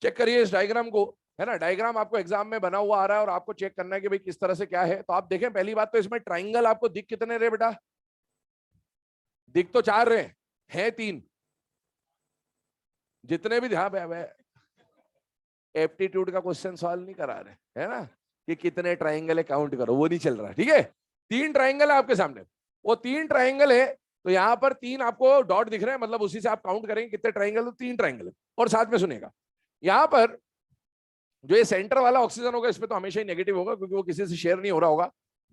चेक करिए इस डायग्राम को, है ना। डायग्राम आपको एग्जाम में बना हुआ आ रहा है और आपको चेक करना है कि भाई किस तरह से क्या है। तो आप देखें, पहली बात तो इसमें ट्राइंगल आपको दिख कितने रहे बेटा, दिख तो 4 रहे हैं 3, जितने भी ध्यान, एप्टीट्यूड का क्वेश्चन सॉल्व नहीं करा रहे, है ना, कि कितने ट्राइंगल है काउंट करो, वो नहीं चल रहा है, ठीक है। 3 ट्राइंगल है आपके सामने, वो 3 ट्राइंगल है, तो यहाँ पर 3 आपको डॉट दिख रहे हैं, मतलब उसी से आप काउंट करेंगे कितने ट्राइंगल, तो 3 ट्राइंगल है। और साथ में सुनेगा, यहाँ पर जो ये सेंटर वाला ऑक्सीजन होगा इसमें तो हमेशा ही नेगेटिव होगा, क्योंकि वो किसी से शेयर नहीं हो रहा होगा।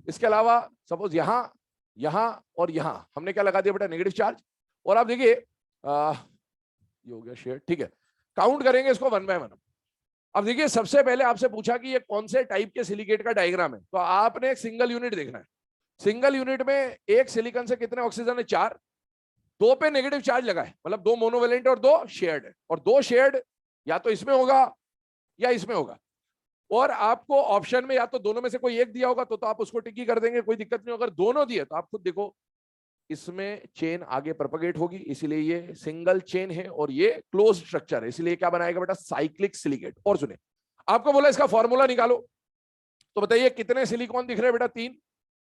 इसके अलावा सपोज यहाँ, यहाँ और यहाँ हमने क्या लगा दिया बेटा, नेगेटिव चार्ज। और आप देखिए ये हो गया शेयर, ठीक है। काउंट करेंगे इसको 1 बाय 1। अब देखिए, सबसे पहले आपसे पूछा कि ये कौन से टाइप के सिलिकेट का डायग्राम है, तो आपने एक सिंगल यूनिट देखना है। सिंगल यूनिट में एक सिलिकॉन से कितने ऑक्सीजन है, 4, 2 पे नेगेटिव चार्ज लगा है, मतलब 2 मोनोवेलेंट और 2 शेयर्ड है। और 2 शेयर्ड या तो इसमें होगा या इसमें होगा, और आपको ऑप्शन में या तो दोनों में से कोई एक दिया होगा तो आप उसको टिक ही कर देंगे, कोई दिक्कत नहीं। अगर दोनों दिए तो आप खुद देखो, इसमें चेन आगे प्रोपगेट होगी, इसीलिए ये सिंगल चेन है और ये क्लोज स्ट्रक्चर है, इसलिए क्या बनाएगा बेटा, साइक्लिक सिलिकेट। और सुने, आपको बोला इसका फॉर्मूला निकालो, तो बताइए कितने सिलिकॉन दिख रहे हैं बेटा, तीन,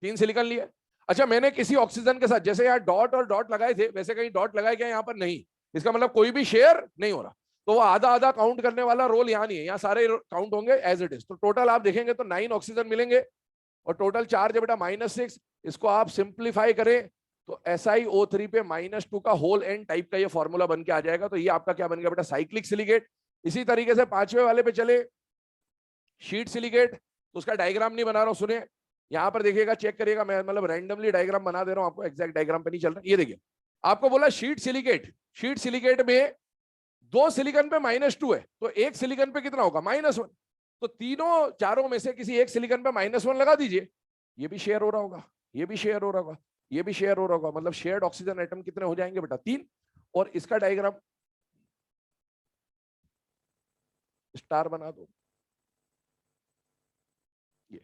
तीन सिलिकॉन लिए। अच्छा, मैंने किसी ऑक्सीजन के साथ जैसे यहाँ डॉट और डॉट लगाए थे, वैसे कहीं डॉट लगाए क्या यहाँ पर, नहीं, इसका मतलब कोई भी शेयर नहीं हो रहा, तो वो आधा आधा काउंट करने वाला रोल यहाँ नहीं है, यहाँ सारे काउंट होंगे एज इट इज। तो टोटल आप देखेंगे तो 9 ऑक्सीजन मिलेंगे और टोटल चार्ज है बेटा -6। इसको आप सिंप्लीफाई करें तो SiO3 पे -2 का होल एन टाइप का ये फॉर्मूला बन के आ जाएगा। तो ये आपका क्या बन गया बेटा, साइक्लिक सिलिकेट। इसी तरीके से पांचवे वाले पे चले, शीट सिलिकेट, तो उसका डायग्राम नहीं बना रहा हूं, सुने यहां पर देखिएगा, चेक करिएगा, मैं मतलब रैंडमली डायग्राम बना दे रहा हूं आपको, एग्जैक्ट डायग्राम पे नहीं चल रहा। ये देखिए, आपको बोला शीट सिलिकेट, शीट सिलिकेट में दो सिलिकॉन पे -2 है, तो एक सिलिकॉन पे कितना होगा, -1। तो तीनों चारों में से किसी एक सिलिकॉन पे -1 लगा दीजिए, ये भी शेयर हो रहा होगा, ये भी शेयर हो रहा होगा, ये भी शेयर हो रहा होगा, मतलब शेयर्ड ऑक्सीजन एटम कितने हो जाएंगे बेटा, 3। और इसका डायग्राम स्टार बना दो, ये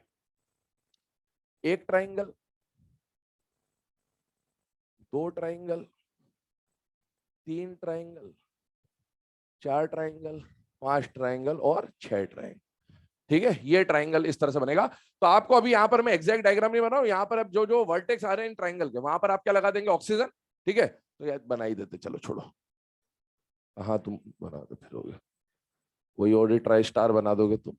एक ट्राइंगल, दो ट्राइंगल, तीन ट्राइंगल, चार ट्राइंगल, पांच ट्राइंगल और छह ट्राइंगल। ठीक है, ये ट्राइंगल इस तरह से बनेगा। तो आपको अभी यहां पर मैं एग्जैक्ट डायग्राम नहीं बना रहा हूं, यहां पर अब जो जो वर्टेक्स आ रहे हैं इन ट्राइंगल के, वहां पर आप क्या लगा देंगे, ऑक्सीजन। ठीक है, तो यार बना ही देते, चलो छोड़ो, हाँ तुम बना दो फिर, वही ऑडी ट्राई स्टार बना दोगे तुम।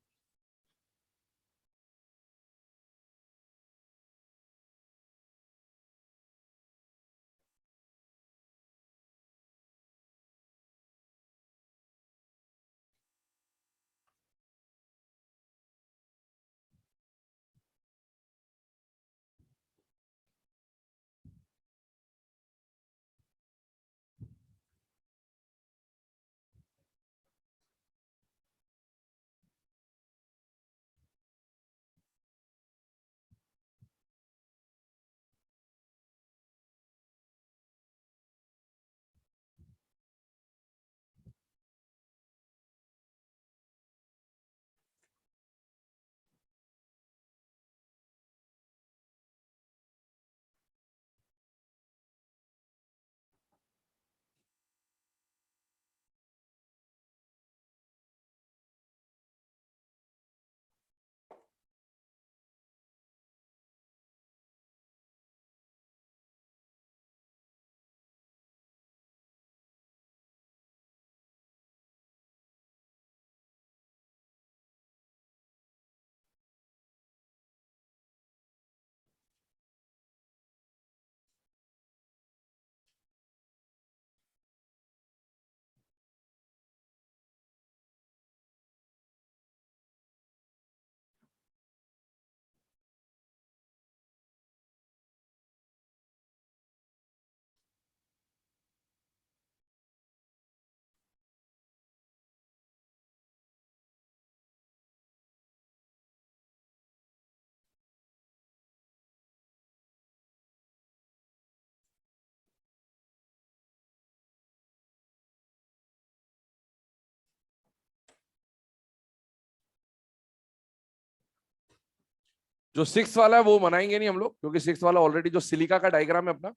जो सिक्स वाला है वो बनाएंगे नहीं हम लोग, क्योंकि सिक्स वाला ऑलरेडी जो सिलिका का डायग्राम है अपना,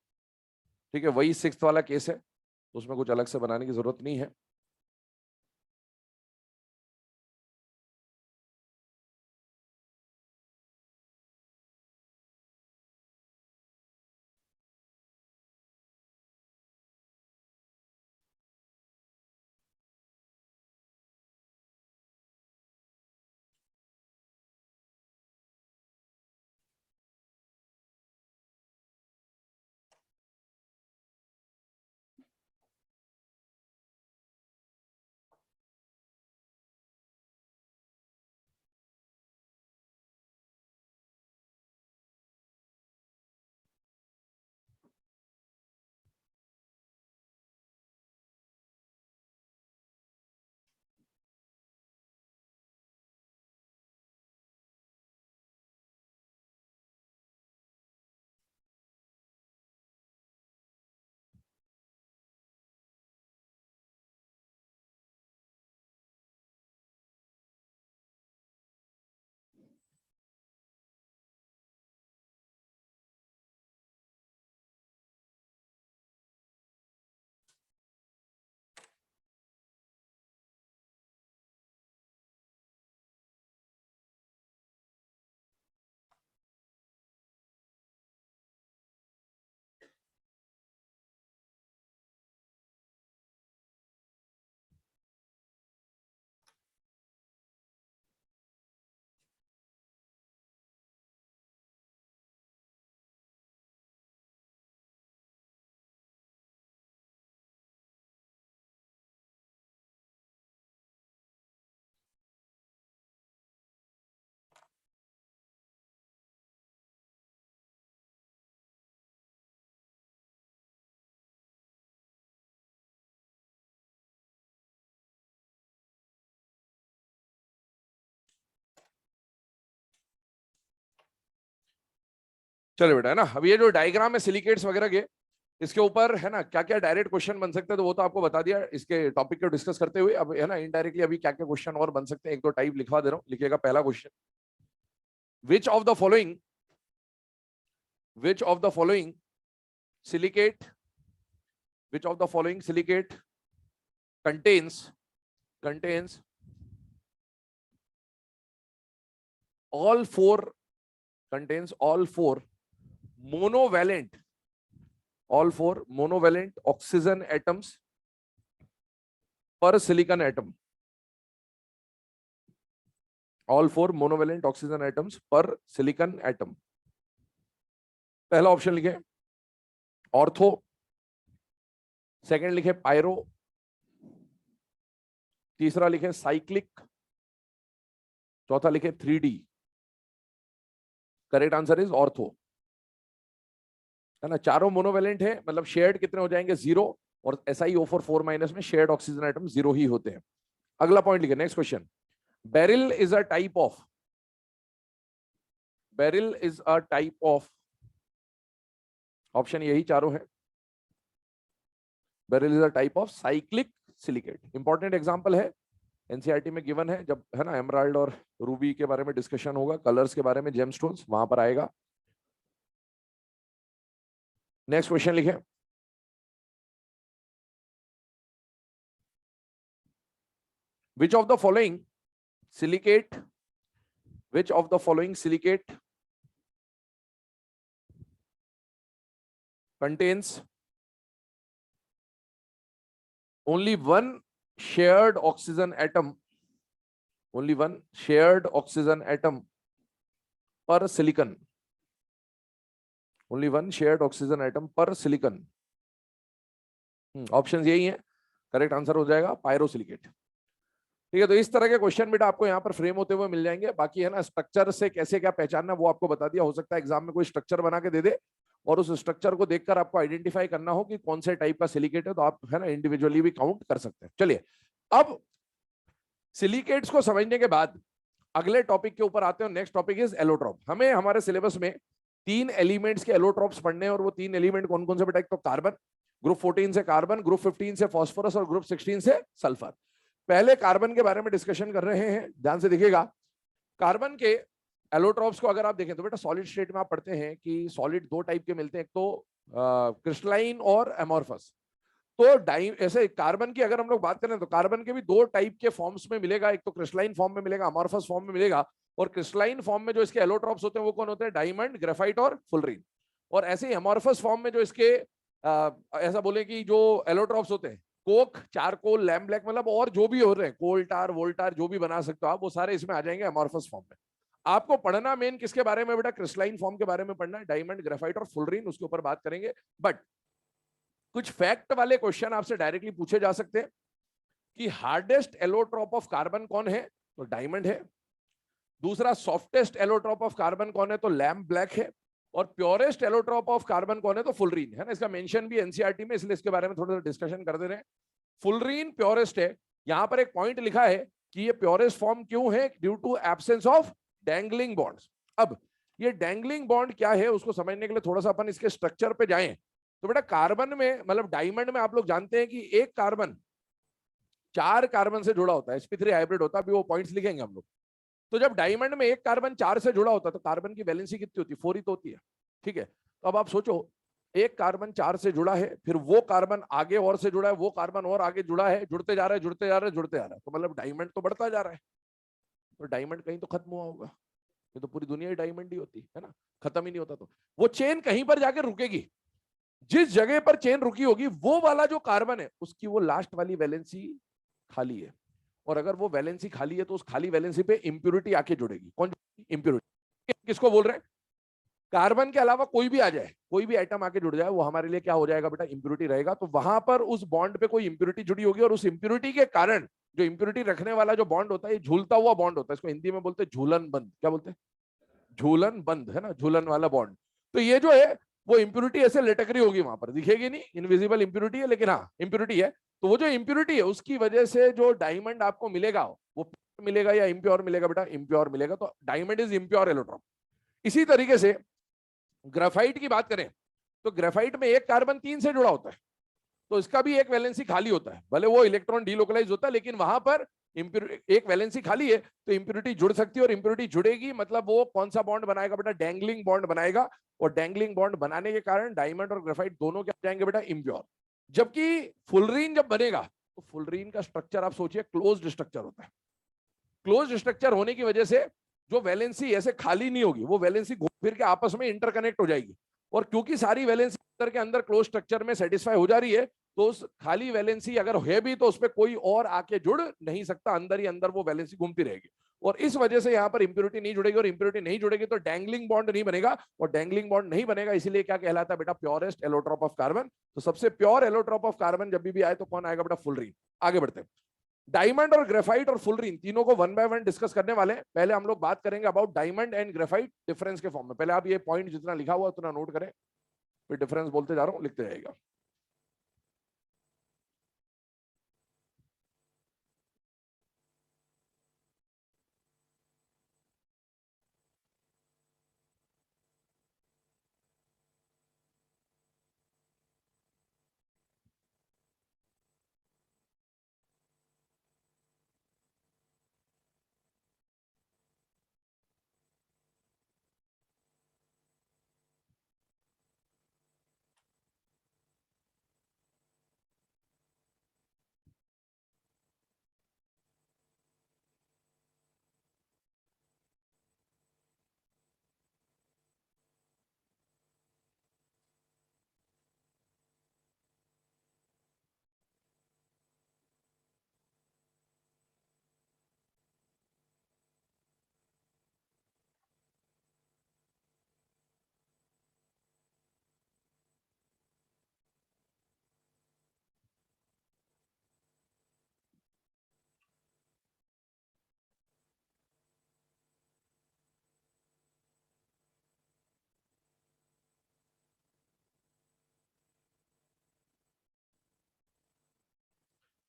ठीक है, वही सिक्स वाला केस है, तो उसमें कुछ अलग से बनाने की जरूरत नहीं है। चलो बेटा, है ना, अब ये जो डायग्राम है सिलिकेट्स वगैरह के, इसके ऊपर है ना क्या क्या डायरेक्ट क्वेश्चन बन सकते हैं, तो वो तो आपको बता दिया इसके टॉपिक को डिस्कस करते हुए। अब है ना इनडायरेक्टली अभी क्या क्या क्वेश्चन और बन सकते हैं, एक दो टाइप लिखवा दे रहा हूं। लिखिएगा पहला question, which of the following, which of the following silicate, which of the following silicate contains all four, contains all four monovalent, all four monovalent oxygen atoms per silicon atom, all four monovalent oxygen atoms per silicon atom। पहला option लिखे ortho, second लिखे pyro, तीसरा लिखे cyclic, चौथा लिखे 3D। Correct answer is ortho, है ना। चारों मोनोवेलेंट है, मतलब शेयर्ड कितने हो जाएंगे, 0, और SiO4 4- में शेयर्ड ऑक्सीजन एटम 0 ही होते हैं। अगला पॉइंट लिखे, next question, beryl is a type of, beryl is a type of, option यही चारों है, beryl is a type of cyclic silicate. Important example है, एनसीईआरटी में गिवन है, जब है ना एमराल्ड और रूबी के बारे में डिस्कशन होगा, कलर्स के बारे में, जेमस्टोन्स, वहां पर आएगा। नेक्स्ट क्वेश्चन लिखें, which of the following silicate, which of the following silicate contains only one shared oxygen atom, only one shared oxygen atom per silicon, only one shared oxygen atom per silicon। Options यही हैं, correct answer हो जाएगा pyrosilicate. ठीक है, तो इस तरह के क्वेश्चन बेटा आपको यहाँ पर फ्रेम होते हुए मिल जाएंगे। बाकी है ना स्ट्रक्चर से कैसे क्या पहचानना वो आपको बता दिया। हो सकता है एग्जाम में कोई स्ट्रक्चर बना के दे दे और उस स्ट्रक्चर को देखकर आपको आइडेंटिफाई करना हो कि कौन से टाइप का सिलिकेट है, तो आप है ना इंडिविजुअली भी काउंट कर सकते हैं। चलिए, अब सिलिकेट्स को समझने के बाद अगले टॉपिक के ऊपर आते हैं। Next topic is allotrope. हमें हमारे सिलेबस में 3 एलिमेंट्स के एलोट्रॉप्स पढ़ने हैं, और वो 3 एलिमेंट कौन कौन से बेटा, एक तो कार्बन, ग्रुप 14 से कार्बन, ग्रुप 15 से फास्फोरस और ग्रुप 16 से सल्फर। पहले कार्बन के बारे में डिस्कशन कर रहे हैं, ध्यान से देखिएगा। कार्बन के एलोट्रॉप्स को अगर आप देखें तो बेटा सॉलिड स्टेट में आप पढ़ते हैं कि सॉलिड 2 टाइप के मिलते हैं, एक तो क्रिस्टलाइन और एमोर्फस। तो ऐसे कार्बन की अगर हम लोग बात करें तो कार्बन के भी 2 टाइप के फॉर्म्स में मिलेगा, एक तो क्रिस्टलाइन फॉर्म में मिलेगा, अमॉर्फस फॉर्म में मिलेगा। और क्रिस्टलाइन फॉर्म में जो इसके एलोट्रॉप्स होते हैं वो कौन होते हैं, डायमंड, ग्रेफाइट और फुलरीन। और ऐसे ही अमॉर्फस फॉर्म में जो इसके ऐसा बोले कि जो एलोट्रॉप्स होते हैं, कोक, चारकोल, लैम्प ब्लैक, मतलब और जो भी हो रहे हैं, कोल्टार, वोल्टार, जो भी बना सकते हो आप, वो सारे इसमें आ जाएंगे अमॉर्फस फॉर्म में। आपको पढ़ना मेन किसके बारे में बेटा, क्रिस्टलाइन फॉर्म के बारे में पढ़ना है, डायमंड, ग्रेफाइट और फुलरीन, उसके ऊपर बात करेंगे। बट कुछ फैक्ट वाले क्वेश्चन आपसे डायरेक्टली पूछे जा सकते हैं कि हार्डेस्ट एलोट्रॉप ऑफ कार्बन कौन है, तो डायमंड है। दूसरा, सॉफ्टेस्ट एलोट्रॉप ऑफ कार्बन कौन है, तो लैम्प ब्लैक है। और प्योरेस्ट एलोट्रॉप ऑफ कार्बन कौन है, तो फुलरीन है ना। इसका मेंशन भी एनसीईआरटी में, इसलिए इसके बारे में थोड़ा सा डिस्कशन कर दे रहे हैं। फुलरीन प्योरेस्ट है। यहां पर एक पॉइंट लिखा है कि ये प्योरेस्ट फॉर्म क्यों है, due to absence of dangling bonds. अब ये डैंगलिंग बॉन्ड क्या है उसको समझने के लिए थोड़ा सा अपन इसके स्ट्रक्चर पे जाएं। तो बेटा कार्बन में, मतलब डायमंड में आप लोग जानते हैं कि एक कार्बन 4 कार्बन से जुड़ा होता है, sp3 हाइब्रिड होता है, अभी वो पॉइंट्स लिखेंगे हम लोग। तो जब डायमंड में एक कार्बन 4 से जुड़ा होता है तो कार्बन की वैलेंसी कितनी होती है, 4 ही तो होती है। ठीक है, तो अब आप सोचो, एक कार्बन 4 से जुड़ा है, फिर वो कार्बन आगे और से जुड़ा है, वो कार्बन और आगे जुड़ा है, जुड़ते जा रहा है, जुड़ते जा रहा है, जुड़ते जा रहा है, तो मतलब डायमंड तो बढ़ता जा रहा है। तो डायमंड कहीं तो खत्म हुआ होगा, ये तो पूरी दुनिया ही डायमंड ही होती है ना, खत्म ही नहीं होता। तो वो चेन कहीं पर जाके रुकेगी, जिस जगह पर चेन रुकी होगी वो वाला जो कार्बन है उसकी वो लास्ट वाली वैलेंसी खाली है। और अगर वो वैलेंसी खाली है तो उस खाली वैलेंसी पे इंप्यूरिटी आके जुड़ेगी। कौन इंप्यूरिटी, किसको बोल रहे हैं, कार्बन के अलावा कोई भी आ जाए, कोई भी आइटम आके जुड़ जाए, वो हमारे लिए क्या हो जाएगा बेटा, इंप्यूरिटी रहेगा। तो वहां पर उस बॉन्ड पे कोई इंप्यूरिटी जुड़ी होगी, और उस इंप्यूरिटी के कारण जो इंप्यूरिटी रखने वाला जो बॉन्ड होता है, ये झूलता हुआ बॉन्ड होता है, इसको हिंदी में बोलते हैं झूलन बंद। क्या बोलते हैं, झूलन बंद, है ना, झूलन वाला बॉन्ड। तो ये जो है वो इंप्यूरिटी ऐसे लटक रही होगी, वहां पर दिखेगी नहीं, इनविजिबल इंप्यूरिटी है, लेकिन हाँ इंप्यूरिटी है। तो वो जो इंप्यूरिटी है उसकी वजह से जो डायमंड आपको मिलेगा वो मिलेगा या इम्प्योर मिलेगा बेटा, इम्प्योर मिलेगा। तो डायमंड इज इम्प्योर एलोट्रॉप। इसी तरीके से ग्रेफाइट की बात करें तो ग्रेफाइट में एक कार्बन 3 से जुड़ा होता है, तो इसका भी एक वैलेंसी खाली होता है, भले वो इलेक्ट्रॉन डीलोकलाइज होता है लेकिन वहां पर एक वैलेंसी खाली है, तो इंप्योरिटी जुड़ सकती है, और इंप्योरिटी जुड़ेगी मतलब वो कौन सा बॉन्ड बनाएगा बेटा, डैंगलिंग बॉन्ड बनाएगा, और डैंगलिंग बॉन्ड बनाने के कारण डायमंड और ग्रेफाइट दोनों क्या हो जाएंगे बेटा, इम्प्योर। जबकि फुलरीन जब बनेगा तो फुलरीन का स्ट्रक्चर आप सोचिए क्लोज्ड स्ट्रक्चर होता है। क्लोज्ड स्ट्रक्चर होने की वजह से जो वैलेंसी ऐसे खाली नहीं होगी, वो वैलेंसी घूम फिर के आपस में इंटरकनेक्ट हो जाएगी, और क्योंकि सारी वैलेंसी अंदर के अंदर क्लोज स्ट्रक्चर में सेटिस्फाई हो जा रही है, तो उस खाली वैलेंसी अगर है भी तो उसमें कोई और आके जुड़ नहीं सकता, अंदर ही अंदर वो वैलेंसी घूमती रहेगी, और इस वजह से यहाँ पर इंप्योरिटी नहीं जुड़ेगी, और इंप्योरिटी नहीं जुड़ेगी तो डैंगलिंग बॉन्ड नहीं बनेगा, और डैंगलिंग बॉन्ड नहीं बनेगा इसीलिए क्या कहलाता है बेटा, प्योरेस्ट एलोट्रॉप ऑफ कार्बन। तो सबसे प्योर एलोट्रॉप ऑफ कार्बन जब भी आए तो कौन आएगा बेटा, फुलरीन। आगे बढ़ते हैं, डायमंड और ग्रेफाइट और फुलरीन तीनों को वन बाय वन डिस्कस करने वाले हैं। पहले हम लोग बात करेंगे about diamond and graphite difference के फॉर्म में। पहले आप ये पॉइंट जितना लिखा हुआ उतना नोट करें, फिर डिफरेंस बोलते जा रहा हूं, लिखते जाएगा।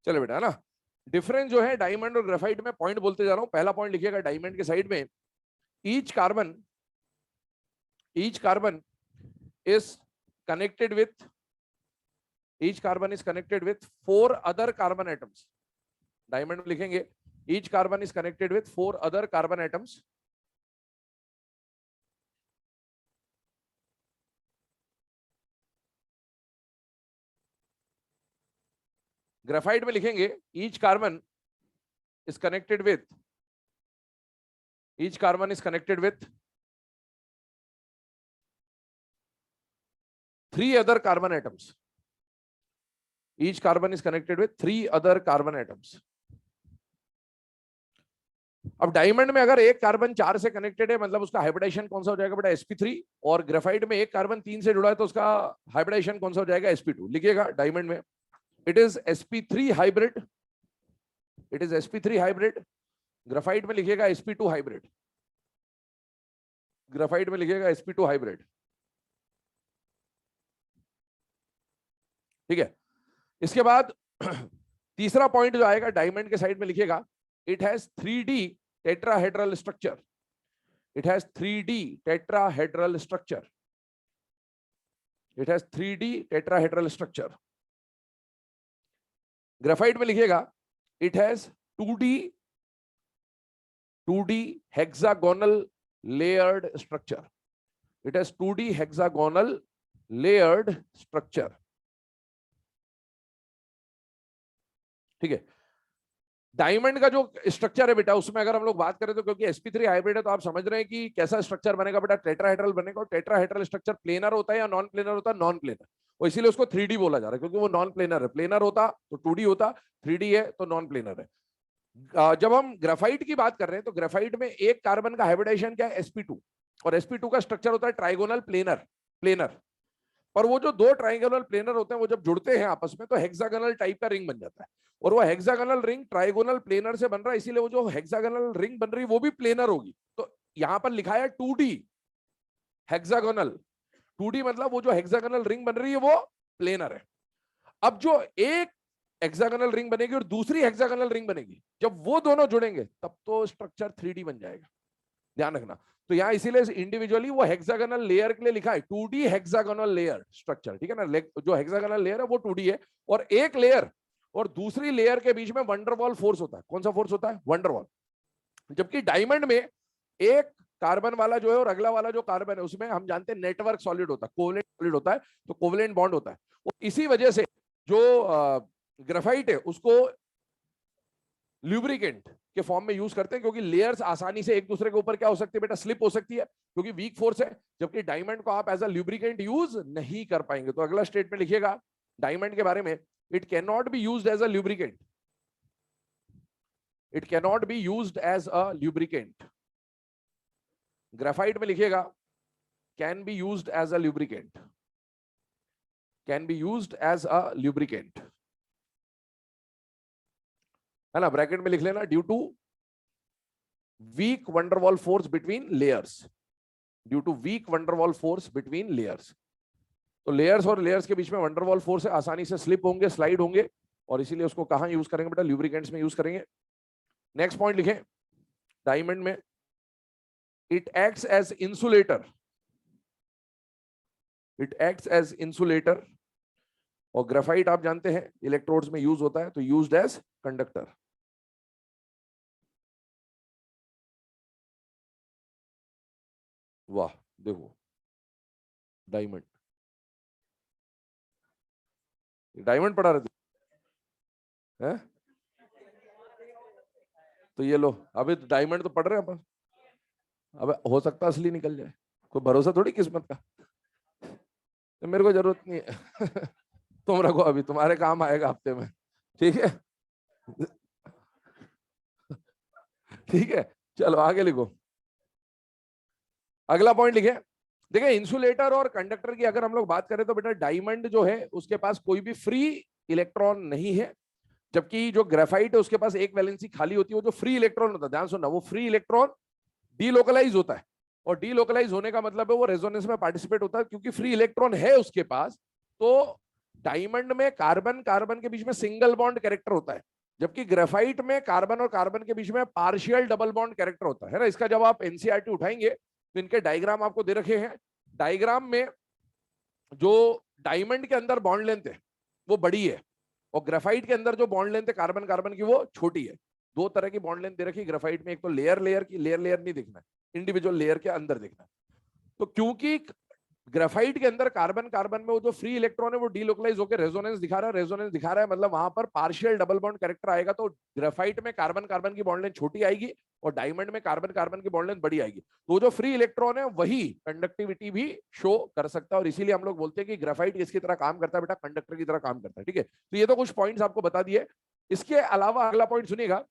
चलो बेटा, है ना, डिफरेंस जो है डायमंड और ग्रेफाइट में, पॉइंट बोलते जा रहा हूं। पहला पॉइंट लिखिएगा डायमंड के साइड में, each carbon each carbon is connected with each carbon is connected with 4 other carbon atoms. Diamond में लिखेंगे each carbon is connected with 4 other carbon atoms. Graphite में लिखेंगे each carbon is connected with each carbon is connected with 3 other carbon atoms. Each carbon is connected with 3 other carbon atoms. अब diamond में अगर एक carbon 4 से connected है मतलब उसका हाइब्रिडाइजेशन कौन सा हो जाएगा बेटा, sp3, और ग्रेफाइट में एक कार्बन 3 से जुड़ा है तो उसका हाइब्रिडाइजेशन कौन सा हो जाएगा, sp2। लिखिएगा डायमंड में it is sp3 hybrid, it is sp3 hybrid. Graphite में लिखिएगा sp2 हाइब्रिड, ग्रेफाइट में लिखिएगा sp2 हाइब्रिड। ठीक है, इसके बाद तीसरा पॉइंट जो आएगा डायमंड के साइड में लिखिएगा, it has 3D tetrahedral structure, it has 3D tetrahedral structure, it has 3D tetrahedral structure. Graphite में लिखिएगा it has 2D hexagonal layered structure, it has 2D hexagonal layered structure. ठीक है, diamond का जो structure है बेटा उसमें अगर हम लोग बात करें तो क्योंकि sp3 हाइब्रिड है तो आप समझ रहे हैं कि कैसा स्ट्रक्चर बनेगा बेटा, टेट्राहेड्रल बनेगा। और टेट्राहेड्रल स्ट्रक्चर प्लेनर होता है या नॉन प्लेनर होता है, नॉन प्लेनर, और इसीलिए उसको 3D बोला जा रहा है क्योंकि वो नॉन प्लेनर है। प्लेनर होता तो 2D होता, 3D है तो नॉन प्लेनर है। जब हम ग्रेफाइट की बात कर रहे हैं तो ग्रेफाइट में एक कार्बन का हाइब्रिडाइजेशन क्या है, sp2, और sp2 का स्ट्रक्चर होता है ट्राइगोनल प्लेनर। और वो जो दो ट्राइगोनल प्लेनर होते हैं वो जब जुड़ते हैं आपस में तो हेक्सागोनल टाइप का रिंग बन जाता है, और वो हेक्सागोनल रिंग ट्राइगोनल प्लेनर से बन रहा है, इसीलिए वो जो हेक्सागोनल रिंग बन रही है वो भी प्लेनर होगी। तो यहां पर लिखा है 2D हेक्सागोनल, 2D मतलब वो जो हेक्सागोनल रिंग बन रही है वो प्लेनर है। अब जो एक हेक्सागोनल रिंग बनेगी और दूसरी हेक्सागोनल रिंग बनेगी, जब वो दोनों जुड़ेंगे तब तो स्ट्रक्चर 3D बन जाएगा, ध्यान रखना। तो यहाँ इसीलिए इंडिविजुअली वो हेक्सागोनल लेयर के लिए लिखा है 2D हेक्सागोनल लेयर स्ट्रक्चर, ठीक है ना। जो हेक्सागोनल लेयर है वो 2D है, और एक लेयर और दूसरी लेयर के बीच में वंडरवॉल फोर्स होता है। कौन सा फोर्स होता है? वंडरवॉल। जबकि डायमंड में एक कार्बन वाला जो है और अगला वाला जो कार्बन है उसमें हम जानते हैं नेटवर्क सॉलिड होता है, कोवलेंट सॉलिड होता है, तो कोवलेंट बॉन्ड होता है। और इसी वजह से जो ग्रेफाइट है उसको ल्यूब्रिकेंट के फॉर्म में यूज करते हैं, क्योंकि लेयर्स आसानी से एक दूसरे के ऊपर क्या हो सकती है बेटा? स्लिप हो सकती है, क्योंकि वीक फोर्स है। जबकि डायमंड को आप एज अ ल्यूब्रिकेंट यूज नहीं कर पाएंगे। तो अगला स्टेटमेंट लिखिएगा डायमंड के बारे में, it can not be used as a lubricant. It can not be used as a lubricant. Graphite में लिखिएगा can be used as a lubricant, can be used as a lubricant, है ना। Bracket में लिख लेना due to weak van der Waals force between layers, due to weak van der Waals force between layers. तो layers और layers के बीच में वंडरवॉल फोर्स है, आसानी से स्लिप होंगे, स्लाइड होंगे, और इसीलिए उसको कहां यूज करेंगे बेटा? ल्यूब्रिकेंट्स में यूज करेंगे। नेक्स्ट पॉइंट लिखें डायमंड में, it acts as insulator, it acts as insulator. और ग्रेफाइट आप जानते हैं इलेक्ट्रोड्स में यूज होता है, तो यूज्ड एज कंडक्टर। वाह, देखो डायमंड, डायमंड पढ़ा रहे थे हैं? तो ये लो, अभी तो डायमंड तो पढ़ रहे हैं अपन। अब हो सकता है असली निकल जाए, कोई भरोसा थोड़ी किस्मत का। तो मेरे को जरूरत नहीं है तुम रखो, अभी तुम्हारे काम आएगा हफ्ते में, ठीक है? ठीक है, चलो आगे लिखो। अगला पॉइंट लिखे, देखिए इंसुलेटर और कंडक्टर की अगर हम लोग बात करें तो बेटा डायमंड जो है उसके पास कोई भी फ्री इलेक्ट्रॉन नहीं है, जबकि जो ग्रेफाइट है उसके पास एक वैलेंसी खाली होती है। वो जो फ्री इलेक्ट्रॉन होता है, ध्यान सुनना, वो फ्री इलेक्ट्रॉन डीलोकलाइज होता है, और डीलोकलाइज होने का मतलब है वो रेजोनेंस में पार्टिसिपेट होता है, क्योंकि फ्री इलेक्ट्रॉन है उसके पास। तो डायमंड में कार्बन कार्बन के बीच में सिंगल बॉन्ड कैरेक्टर होता है, जबकि ग्रेफाइट में कार्बन और कार्बन के बीच में पार्शियल डबल बॉन्ड कैरेक्टर होता है ना। इसका जब आप एनसीईआरटी उठाएंगे तो इनके डायग्राम आपको दे रखे हैं। डायग्राम में जो डायमंड के अंदर बॉन्ड लेंथ है वो बड़ी है, और ग्रेफाइट के अंदर जो बॉन्ड लेंथ है कार्बन कार्बन की वो छोटी है। दो तरह की बॉन्ड लेंथ दे रखी है ग्रेफाइट में, एक तो लेयर लेयर की, लेयर लेयर नहीं देखना है, इंडिविजुअल लेयर के अंदर देखना है। तो क्योंकि ग्रेफाइट के अंदर कार्बन कार्बन में वो जो फ्री इलेक्ट्रॉन है वो डीलोकलाइज होकर रेजोनेंस दिखा रहा है, रेजोनेंस दिखा रहा है मतलब वहां पर पार्शियल डबल बॉन्ड कैरेक्टर आएगा। तो ग्रेफाइट में कार्बन कार्बन की बॉन्ड लेंथ छोटी आएगी, और डायमंड में कार्बन कार्बन की बॉन्ड लेंथ बड़ी आएगी। तो जो फ्री इलेक्ट्रॉन है वही कंडक्टिविटी भी शो कर सकता है, और इसीलिए हम लोग बोलते हैं कि ग्रेफाइट किसकी तरह काम करता है बेटा? कंडक्टर की तरह काम करता है, ठीक है। तो ये तो कुछ पॉइंट्स आपको बता दिए। इसके अलावा अगला पॉइंट सुनिएगा,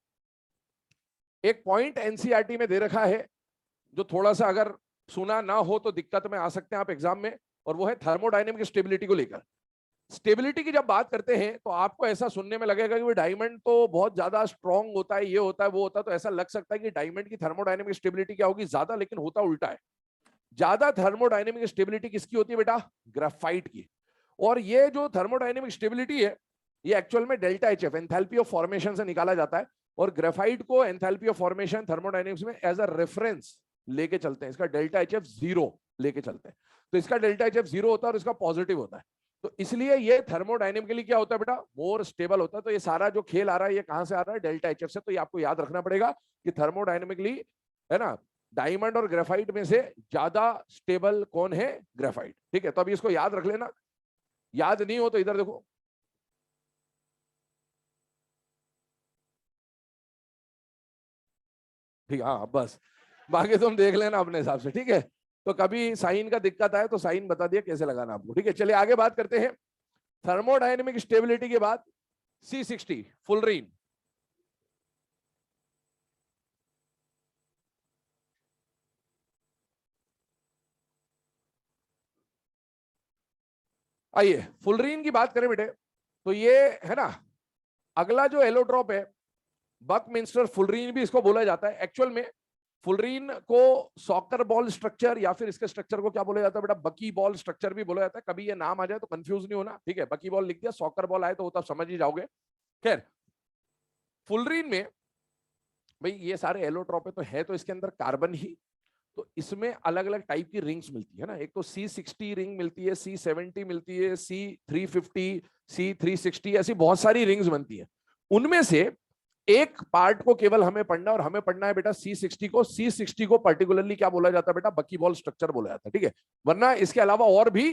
एक पॉइंट एनसीईआरटी में दे रखा है जो थोड़ा सा अगर सुना ना हो तो दिक्कत में आ सकते हैं आप एग्जाम में, और वो है थर्मोडायनेमिक स्टेबिलिटी को लेकर। स्टेबिलिटी की जब बात करते हैं तो आपको ऐसा सुनने में लगेगा कि वो डायमंड तो बहुत ज्यादा स्ट्रॉन्ग होता है, ये होता है वो होता है, तो ऐसा लग सकता है कि डायमंड की थर्मोडायनेमिक स्टेबिलिटी क्या होगी? ज्यादा, लेकिन होता उल्टा है। ज्यादा थर्मोडायनेमिक स्टेबिलिटी किसकी होती है बेटा? ग्राफाइट की। और ये जो थर्मोडायनेमिक स्टेबिलिटी है ये एक्चुअल में delta H F, enthalpy of formation से निकाला जाता है, और ग्राफाइट को एंथैल्पी ऑफ फॉर्मेशन थर्मोडायनेमिक्स में एज अ रेफरेंस लेके चलते हैं। इसका डेल्टा एच एफ 0 लेके चलते हैं। तो इसका डेल्टा एच एफ 0 होता है और इसका पॉजिटिव होता है। तो इसलिए ये थर्मोडायनेमिकली क्या होता है बेटा? मोर स्टेबल होता है। तो ये सारा जो खेल आ रहा है ये कहां से आ रहा है? डेल्टा एच एफ से। तो ये आपको याद रखना पड़ेगा कि थर्मोडायनेमिकली, है ना, डायमंड और ग्रेफाइट में से ज्यादा स्टेबल कौन है? ग्रेफाइट, ठीक है। तो अभी इसको याद रख लेना, याद नहीं हो तो इधर देखो। ठीक है, हाँ बस, बाकी तुम देख लेना अपने हिसाब से, ठीक है। तो कभी साइन का दिक्कत आए तो साइन बता दिया कैसे लगाना आपको, ठीक है। चलिए आगे बात करते हैं थर्मोडायनेमिक स्टेबिलिटी के बाद C60 फुलरीन। आइए फुलरीन की बात करें बेटे, तो ये है ना अगला जो एलोट्रॉप है, बकमिंस्टर फुलरीन भी इसको बोला जाता है। एक्चुअल में फुलरीन को सॉकर बॉल स्ट्रक्चर या फिर इसके स्ट्रक्चर को क्या बोला जाता है बेटा? बकी बॉल स्ट्रक्चर भी बोला जाता है। कभी ये नाम आ जाए तो कंफ्यूज नहीं होना, ठीक है। बकी बॉल लिख दिया, सॉकर बॉल आए तो वो तब समझ ही जाओगे। खैर, फुलरीन में भाई ये सारे एलोट्रॉप है तो इसके अंदर कार्बन ही, तो इसमें अलग अलग टाइप की रिंग्स मिलती है ना, एक तो C60 रिंग मिलती है, C70 मिलती है, C350, C360, ऐसी बहुत सारी रिंग्स बनती है। उनमें से एक पार्ट को केवल हमें पढ़ना, और हमें पढ़ना है बेटा C60 को। C60 को पर्टिकुलरली क्या बोला जाता है बेटा? बकी बॉल स्ट्रक्चर बोला जाता है, ठीक है। वरना इसके अलावा और भी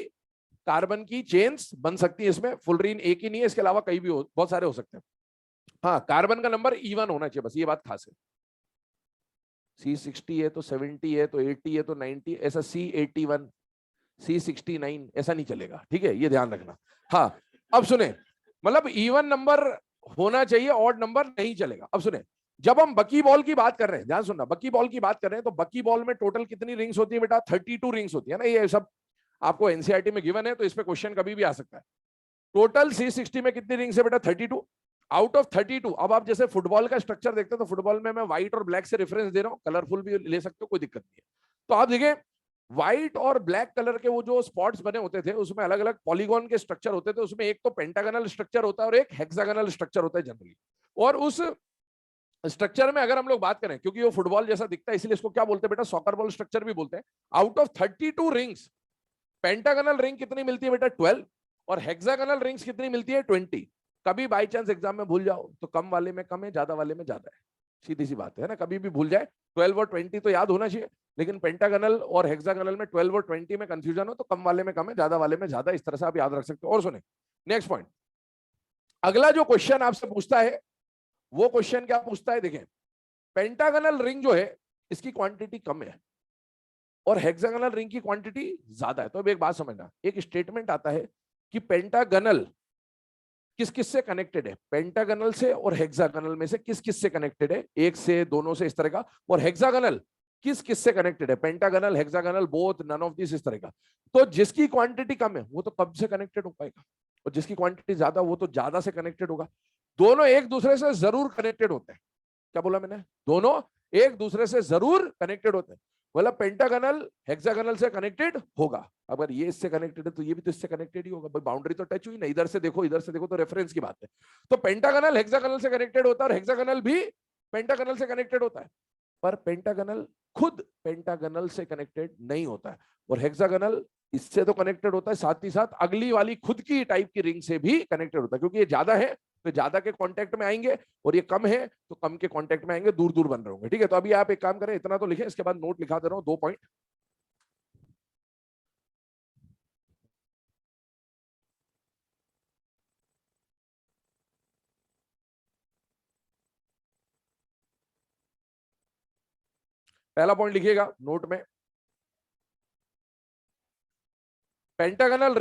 कार्बन की चेन्स बन सकती है इसमें, फुलरीन एक ही नहीं है, इसके अलावा कई भी बहुत सारे हो सकते हैं। हाँ, कार्बन का नंबर इवन होना चाहिए, बस ये बात खास है। C60 है तो 70 है तो 80 है तो 90, ऐसा C81, C69 ऐसा नहीं चलेगा, ठीक है, ये ध्यान रखना। हाँ, अब सुने, मतलब इवन नंबर होना चाहिए, ऑड नंबर नहीं चलेगा। अब सुने, जब हम बकी बॉल की बात कर रहे हैं, ध्यान सुनना, बकी बॉल की बात कर रहे हैं, तो बकी बॉल में टोटल कितनी रिंग्स होती है बेटा? 32 रिंग्स होती है ना, ये सब आपको एनसीईआरटी में गिवन है, तो इस पे क्वेश्चन कभी भी आ सकता है। टोटल C60 में कितनी रिंग्स है बेटा? 32 आउट ऑफ 32। अब आप जैसे फुटबॉल का स्ट्रक्चर देखते हो, तो फुटबॉल में मैं व्हाइट और ब्लैक से रेफरेंस दे रहा हूं, कलरफुल भी ले सकते हो, कोई दिक्कत नहीं है। तो आप देखिए, व्हाइट और ब्लैक कलर के वो जो स्पॉट्स बने होते थे, उसमें अलग अलग पॉलीगॉन के स्ट्रक्चर होते थे। उसमें एक तो पेंटागनल स्ट्रक्चर होता है और एक हेक्सागनल स्ट्रक्चर होता है जनरली। और उस स्ट्रक्चर में अगर हम लोग बात करें, क्योंकि वो फुटबॉल जैसा दिखता है, इसलिए इसको क्या बोलते हैं बेटा? सॉकर बॉल स्ट्रक्चर भी बोलते हैं। Out of 32 rings, pentagonal ring कितनी मिलती है बेटा? 12। और हेक्सागनल रिंग्स कितनी मिलती है? 20। कभी बाई चांस एग्जाम में भूल जाओ तो कम वाले में कम है, ज्यादा वाले में ज्यादा है, सीधी सी बात है ना, कभी भी भूल जाए। 12 और 20 तो याद होना चाहिए, लेकिन पेंटागनल और हेक्सागनल में 12 और 20 में कंफ्यूजन हो तो कम वाले में कम है, ज्यादा वाले में ज्यादा, इस तरह से आप याद रख सकते हो। और सुने, नेक्स्ट पॉइंट, अगला जो क्वेश्चन आपसे पूछता है, वो क्वेश्चन क्या पूछता है? देखें, पेंटागनल रिंग जो है, इसकी क्वांटिटी कम है और हेक्सागोनल रिंग की क्वांटिटी ज्यादा है। तो अब एक बात समझना, एक स्टेटमेंट आता है कि पेंटागनल किस किस से कनेक्टेड है, पेंटागनल से और हेक्सागोनल में से किस किस से कनेक्टेड है, एक से, दोनों से, इस तरह का। और हेक्सागोनल किस किस से कनेक्टेड है, pentagonal, hexagonal, both, none of this, इस तरह का। तो जिसकी क्वांटिटी कम है वो तो कम से कनेक्टेड हो पाएगा, और जिसकी क्वांटिटी ज्यादा वो तो ज्यादा से कनेक्टेड होगा। दोनों एक दूसरे से जरूर कनेक्टेड होते हैं। क्या बोला मैंने? दोनों एक दूसरे से जरूर कनेक्टेड होते हैं। मतलब पेंटागनल हेक्सागोनल से कनेक्टेड होगा, अगर ये इससे कनेक्टेड है तो ये भी तो इससे कनेक्टेड ही होगा, भाई बाउंड्री तो टच हुई ना, इधर से देखो इधर से देखो, तो रेफरेंस की बात है। तो पेंटागनल हेक्सागोनल से कनेक्टेड होता है और हेक्सागोनल भी पेंटागनल से कनेक्टेड होता है, पर पेंटागनल खुद पेंटागनल से कनेक्टेड नहीं होता है, और हेक्सागोनल इससे तो कनेक्टेड होता है, साथ ही साथ अगली वाली खुद की टाइप की रिंग से भी कनेक्टेड होता है, क्योंकि ये ज्यादा है तो ज्यादा के कांटेक्ट में आएंगे, और ये कम है तो कम के कांटेक्ट में आएंगे, दूर दूर बन रहे होंगे, ठीक है। तो अभी आप एक काम करें, इतना तो लिखें, इसके बाद नोट लिखा दे रहा हूं, 2 पॉइंट। पहला पॉइंट लिखिएगा नोट में, pentagonal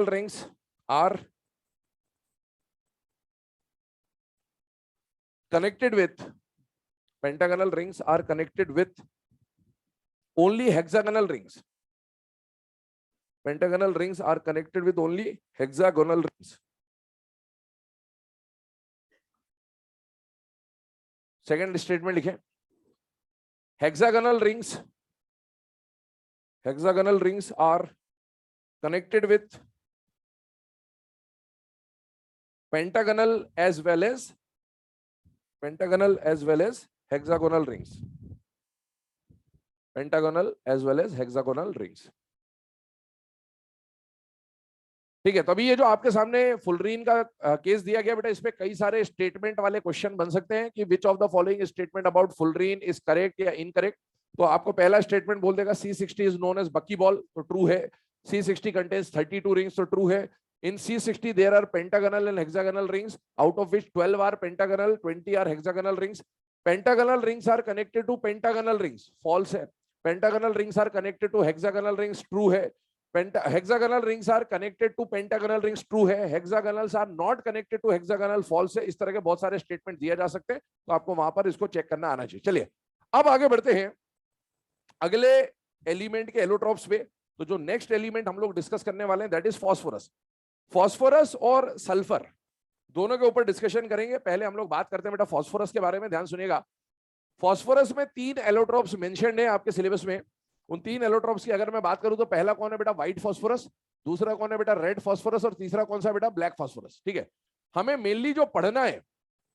rings are connected with pentagonal rings are connected with only hexagonal rings. Pentagonal rings are connected with only hexagonal rings. Second statement लिखें, hexagonal rings are connected with pentagonal as well as hexagonal rings. Pentagonal as well as hexagonal rings. ठीक है। तो अभी ये जो आपके सामने fullerene का केस दिया गया बेटा, इसमें कई सारे स्टेटमेंट वाले क्वेश्चन बन सकते हैं कि which of the following statement about fullerene is correct या इनकरेक्ट। तो आपको पहला स्टेटमेंट बोल देगा C60 इज नोन एज बकी बॉल, तो ट्रू है। C60 कंटेन्स 32 रिंग्स, तो ट्रू है। In C60 there are pentagonal and hexagonal rings, out of which 12 are pentagonal, 20 are hexagonal rings. Pentagonal rings are connected to pentagonal rings, false है। Pentagonal rings are connected to hexagonal rings, true है। Hexagonal rings are connected to pentagonal rings, true है। Hexagonals are not connected to hexagonal, false है। इस तरह के बहुत सारे statement दिए जा सकते हैं, तो आपको वहां पर इसको चेक करना आना चाहिए। चलिए अब आगे बढ़ते हैं अगले एलिमेंट के एलोट्रॉप्स पे। तो जो नेक्स्ट एलिमेंट हम लोग डिस्कस करने वाले हैं दैट इज फॉस्फोरस। फॉस्फोरस और सल्फर दोनों के ऊपर डिस्कशन करेंगे। पहले हम लोग बात करते हैं बेटा फॉस्फोरस के बारे में, ध्यान सुनिएगा। फॉस्फोरस में 3 एलोट्रॉप्स मेंशन्ड है आपके सिलेबस में। उन 3 एलोट्रॉप्स की अगर मैं बात करूं तो पहला कौन है बेटा? व्हाइट फॉस्फोरस, दूसरा कौन है बेटा? रेड फॉस्फोरस, और तीसरा कौन सा बेटा? Black phosphorus. ठीक है, हमें मेनली जो पढ़ना है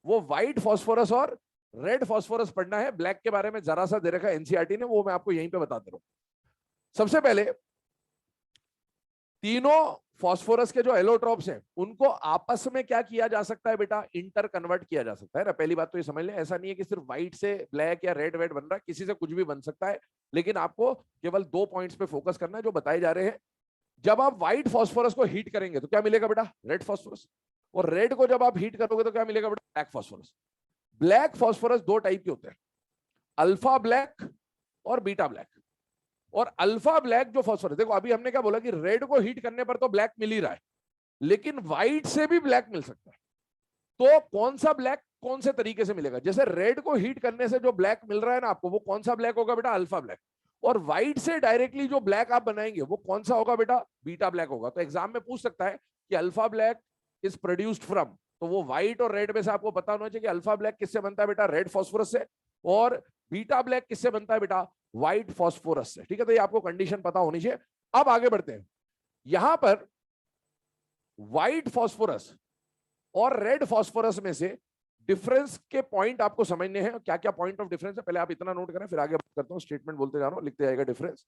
वो व्हाइट फॉस्फोरस और रेड फॉस्फोरस पढ़ना है, ब्लैक के बारे में जरा सा दे रखा है एनसीईआरटी ने, वो मैं आपको यहीं पे बता दे रहा हूं। सबसे पहले तीनों फॉस्फोरस के जो एलोट्रॉप्स हैं उनको आपस में क्या किया जा सकता है बेटा, इंटर कन्वर्ट किया जा सकता है ना। पहली बात तो ये समझ लें, ऐसा नहीं है कि सिर्फ व्हाइट से ब्लैक या रेड वेड बन रहा है, किसी से कुछ भी बन सकता है, लेकिन आपको केवल 2 पॉइंट्स पे फोकस करना है जो बताए जा रहे हैं। जब आप व्हाइट फॉस्फोरस को हीट करेंगे तो क्या मिलेगा बेटा, रेड फॉस्फोरस, और रेड को जब आप हीट करोगे तो क्या मिलेगा बेटा, black phosphorus. Black phosphorus 2 type के होते हैं, अल्फा ब्लैक और बीटा ब्लैक। और अल्फा ब्लैक जो फॉस्फोरस, देखो अभी हमने क्या बोला कि रेड को हीट करने पर तो ब्लैक मिल ही रहा है, लेकिन व्हाइट से भी ब्लैक मिल सकता है। तो कौन सा ब्लैक कौन से तरीके से मिलेगा, जैसे रेड को हीट करने से जो ब्लैक मिल रहा है ना आपको, वो कौन सा ब्लैक होगा बेटा, अल्फा ब्लैक। और व्हाइट से डायरेक्टली जो ब्लैक आप बनाएंगे वो कौन सा होगा बेटा, बीटा ब्लैक होगा। तो एग्जाम में पूछ सकता है कि alpha black is produced from, तो वो व्हाइट और रेड में से आपको पता होना चाहिए कि अल्फा ब्लैक किससे बनता है बेटा, रेड फॉस्फोरस से, और बीटा ब्लैक किससे बनता है बेटा, व्हाइट फॉस्फोरस से। ठीक है, तो ये आपको कंडीशन पता होनी चाहिए। अब आगे बढ़ते हैं, यहां पर व्हाइट फॉस्फोरस और रेड फॉस्फोरस में से डिफरेंस के पॉइंट आपको समझने हैं। क्या क्या पॉइंट ऑफ डिफरेंस है पहले आप इतना नोट करें, फिर आगे बात करता हूं, स्टेटमेंट बोलते जा रहा हूं, लिखते जाएगा डिफरेंस।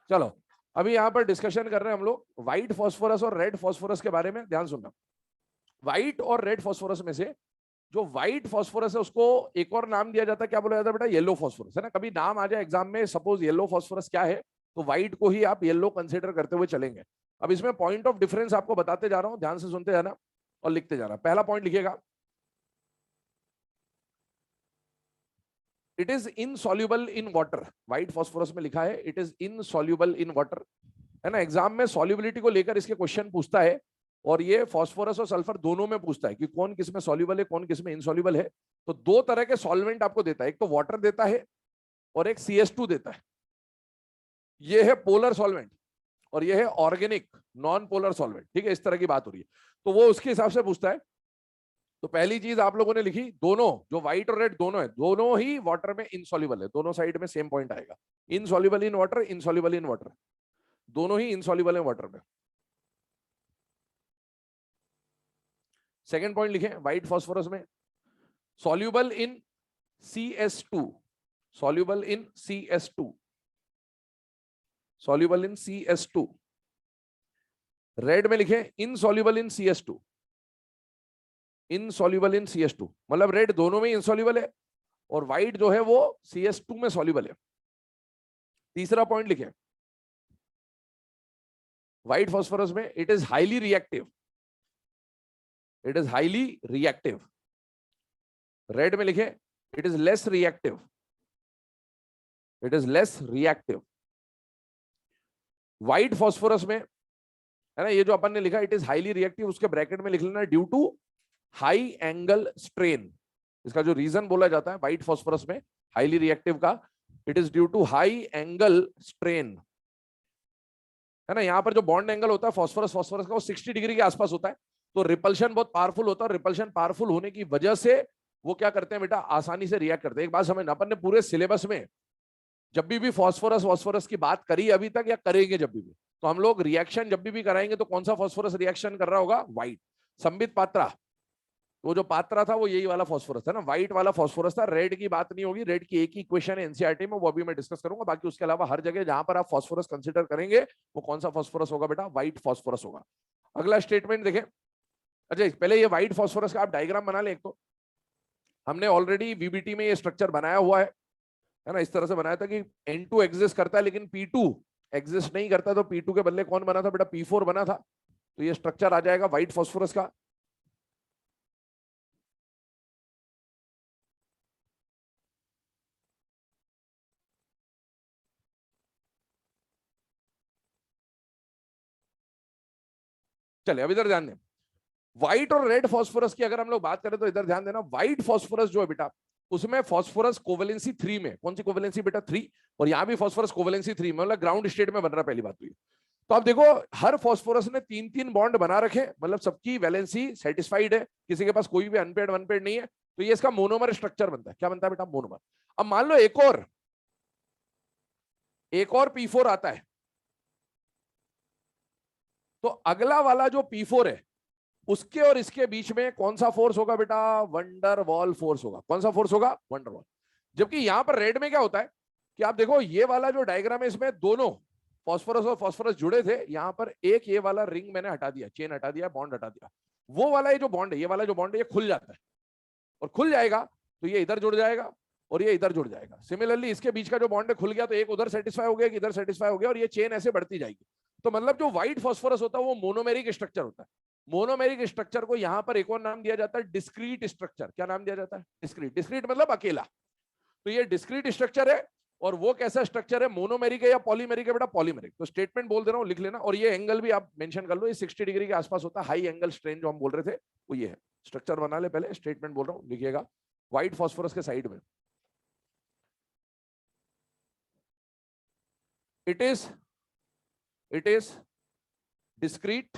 चलो, अभी यहां पर डिस्कशन कर रहे हैं हम लोग व्हाइट फॉस्फोरस और रेड फॉस्फोरस के बारे में। ध्यान सुनना, व्हाइट और रेड फॉस्फोरस में से जो व्हाइट फॉस्फोरस है उसको एक और नाम दिया जाता है, क्या बोला जाता है बेटा, येलो फॉस्फोरस, है ना। कभी नाम आ जाए एग्जाम में, सपोज येलो फॉस्फोरस क्या है, तो व्हाइट को ही आप येलो कंसिडर करते हुए चलेंगे। अब इसमें पॉइंट ऑफ डिफरेंस आपको बताते जा रहा हूं, ध्यान से सुनते जाना और लिखते जाना। पहला पॉइंट लिखिएगा, it is insoluble in water. White phosphorus में लिखा है it is insoluble in water, है ना। एग्जाम में सॉल्युबिलिटी को लेकर इसके क्वेश्चन पूछता है, और ये फॉस्फोरस और सल्फर दोनों में पूछता है कि कौन किस में सॉल्युबल है, कौन किस में इनसॉल्युबल है। तो 2 तरह के सॉल्वेंट आपको देता है, एक तो वाटर देता है और एक CH2 देता है। ये है पोलर सॉल्वेंट और ये है ऑर्गेनिक नॉन पोलर सॉल्वेंट। ठीक है, इस तरह की बात हो रही है, तो वो उसके हिसाब से पूछता है। तो पहली चीज आप लोगों ने लिखी, दोनों जो व्हाइट और रेड दोनों है, दोनों ही वाटर में इनसॉल्युबल है, दोनों साइड में सेम पॉइंट आएगा, insoluble in water, insoluble in water, दोनों ही इनसॉल्युबल है वाटर में। सेकंड पॉइंट लिखें, व्हाइट फॉस्फोरस में soluble in CS2, soluble in CS2, soluble in CS2। Red में लिखें insoluble in CS2, insoluble in CS2, मतलब रेड दोनों में इनसॉल्युबल है और व्हाइट जो है वो CS2 में सॉल्युबल है। तीसरा पॉइंट लिखें, व्हाइट फॉस्फोरस में it is highly reactive, it is highly reactive. Red में लिखें it is less reactive, it is less reactive. White phosphorus में, है ना, ये जो अपन ने लिखा इट इज हाईली रिएक्टिव, उसके ब्रैकेट में लिख लेना due to high angle strain. इसका जो रीजन बोला जाता है व्हाइट फॉस्फोरस में हाईली रिएक्टिव का, it is due to high angle strain, है ना। यहाँ पर जो बॉन्ड एंगल होता है फॉस्फोरस फॉस्फोरस का वो 60 डिग्री के आसपास होता है, तो रिपल्शन बहुत पावरफुल होता है। रिपल्शन पावरफुल होने की वजह से वो क्या करते हैं बेटा, आसानी से रिएक्ट करते हैं। एक बात समझना, अपन ने पूरे सिलेबस में जब भी फॉस्फोरस फॉस्फोरस की बात करी अभी तक या करेंगे जब भी, तो हम लोग रिएक्शन जब भी कराएंगे तो कौन सा फॉस्फोरस रिएक्शन कर रहा होगा, व्हाइट। संबित पात्रा, वो जो पात्रा था वो यही वाला फॉस्फोरस था ना, व्हाइट वाला फॉस्फोरस था। रेड की बात नहीं होगी, रेड की एक ही इक्वेशन है एनसीईआरटी में, वो अभी मैं डिस्कस करूंगा। बाकी उसके अलावा हर जगह जहां पर आप फॉस्फोरस कंसीडर करेंगे वो कौन सा फॉस्फोरस होगा बेटा, व्हाइट फॉस्फोरस होगा। अगला स्टेटमेंट देखें। अच्छा, पहले ये व्हाइट फॉस्फोरस का आप डायग्राम बना ले। एक तो हमने ऑलरेडी वीबीटी में ये स्ट्रक्चर बनाया हुआ है ना, इस तरह से बनाया था कि N2 एग्जिस्ट करता है लेकिन P2 एग्जिस्ट नहीं करता, तो P2 के बदले कौन बना था बेटा, P4 बना था। तो ये स्ट्रक्चर आ जाएगा व्हाइट फॉस्फोरस का। चले अब इधर ध्यान दें, व्हाइट और रेड फॉस्फोरस की अगर हम लोग बात करें तो इधर ध्यान देना, व्हाइट फॉस्फोरस जो है बेटा उसमें फॉस्फोरस कोवेलेंसी 3 में, कौन सी कोवेलेंसी बेटा, 3। और यहां भी फॉस्फोरस कोवेलेंसी 3 में, मतलब ग्राउंड स्टेट में बन रहा है, पहली बात तो ये। तो आप देखो हर फॉस्फोरस ने 3-3 बॉन्ड बना रखे, मतलब सबकी वैलेंसी सेटिस्फाइड है, किसी के पास कोई भी अनपेड वनपेड नहीं है। तो ये इसका मोनोमर स्ट्रक्चर बनता है। क्या बनता है बेटा, मोनोमर। अब मान लो एक और P4 आता है, तो अगला वाला जो P4 है उसके और इसके बीच में कौन सा फोर्स होगा बेटा, वंडर वॉल फोर्स होगा। कौन सा फोर्स होगा, वंडर वॉल। जबकि यहां पर रेड में क्या होता है कि आप देखो ये वाला जो डायग्राम है इसमें दोनों फॉस्फोरस और फॉस्फोरस जुड़े थे, यहां पर एक ये वाला रिंग मैंने हटा दिया, चेन हटा दिया, बॉन्ड हटा दिया। वो वाला ये जो बॉन्ड है, ये वाला जो बॉन्ड है ये खुल जाता है, और खुल जाएगा तो ये इधर जुड़ जाएगा और ये इधर जुड़ जाएगा। सिमिलरली इसके बीच का जो बॉन्ड है खुल गया तो एक उधर सेटिस्फाई हो गया, एक इधर सेटिस्फाई हो गया, और ये चेन ऐसे बढ़ती जाएगी। तो मतलब जो व्हाइट फॉस्फोरस होता है वो मोनोमेरिक स्ट्रक्चर होता है। मोनोमेरिक स्ट्रक्चर को यहां पर एक और नाम दिया जाता है डिस्क्रीट स्ट्रक्चर। क्या नाम दिया जाता है, डिस्क्रीट। डिस्क्रीट मतलब अकेला। तो ये डिस्क्रीट स्ट्रक्चर है, और वो कैसा स्ट्रक्चर है, मोनोमेरिक है या पॉलीमेरिक है बेटा, पॉलीमेरिक। तो स्टेटमेंट बोल दे रहा हूं, लिख लेना। और ये एंगल भी आप मेंशन कर लो, ये 60 डिग्री के आसपास होता है। हाई एंगल स्ट्रेन जो हम बोल रहे थे वो ये है। स्ट्रक्चर बना ले पहले, स्टेटमेंट बोल रहा हूं, लिखिएगा व्हाइट फॉस्फोरस के साइड में। It is discrete.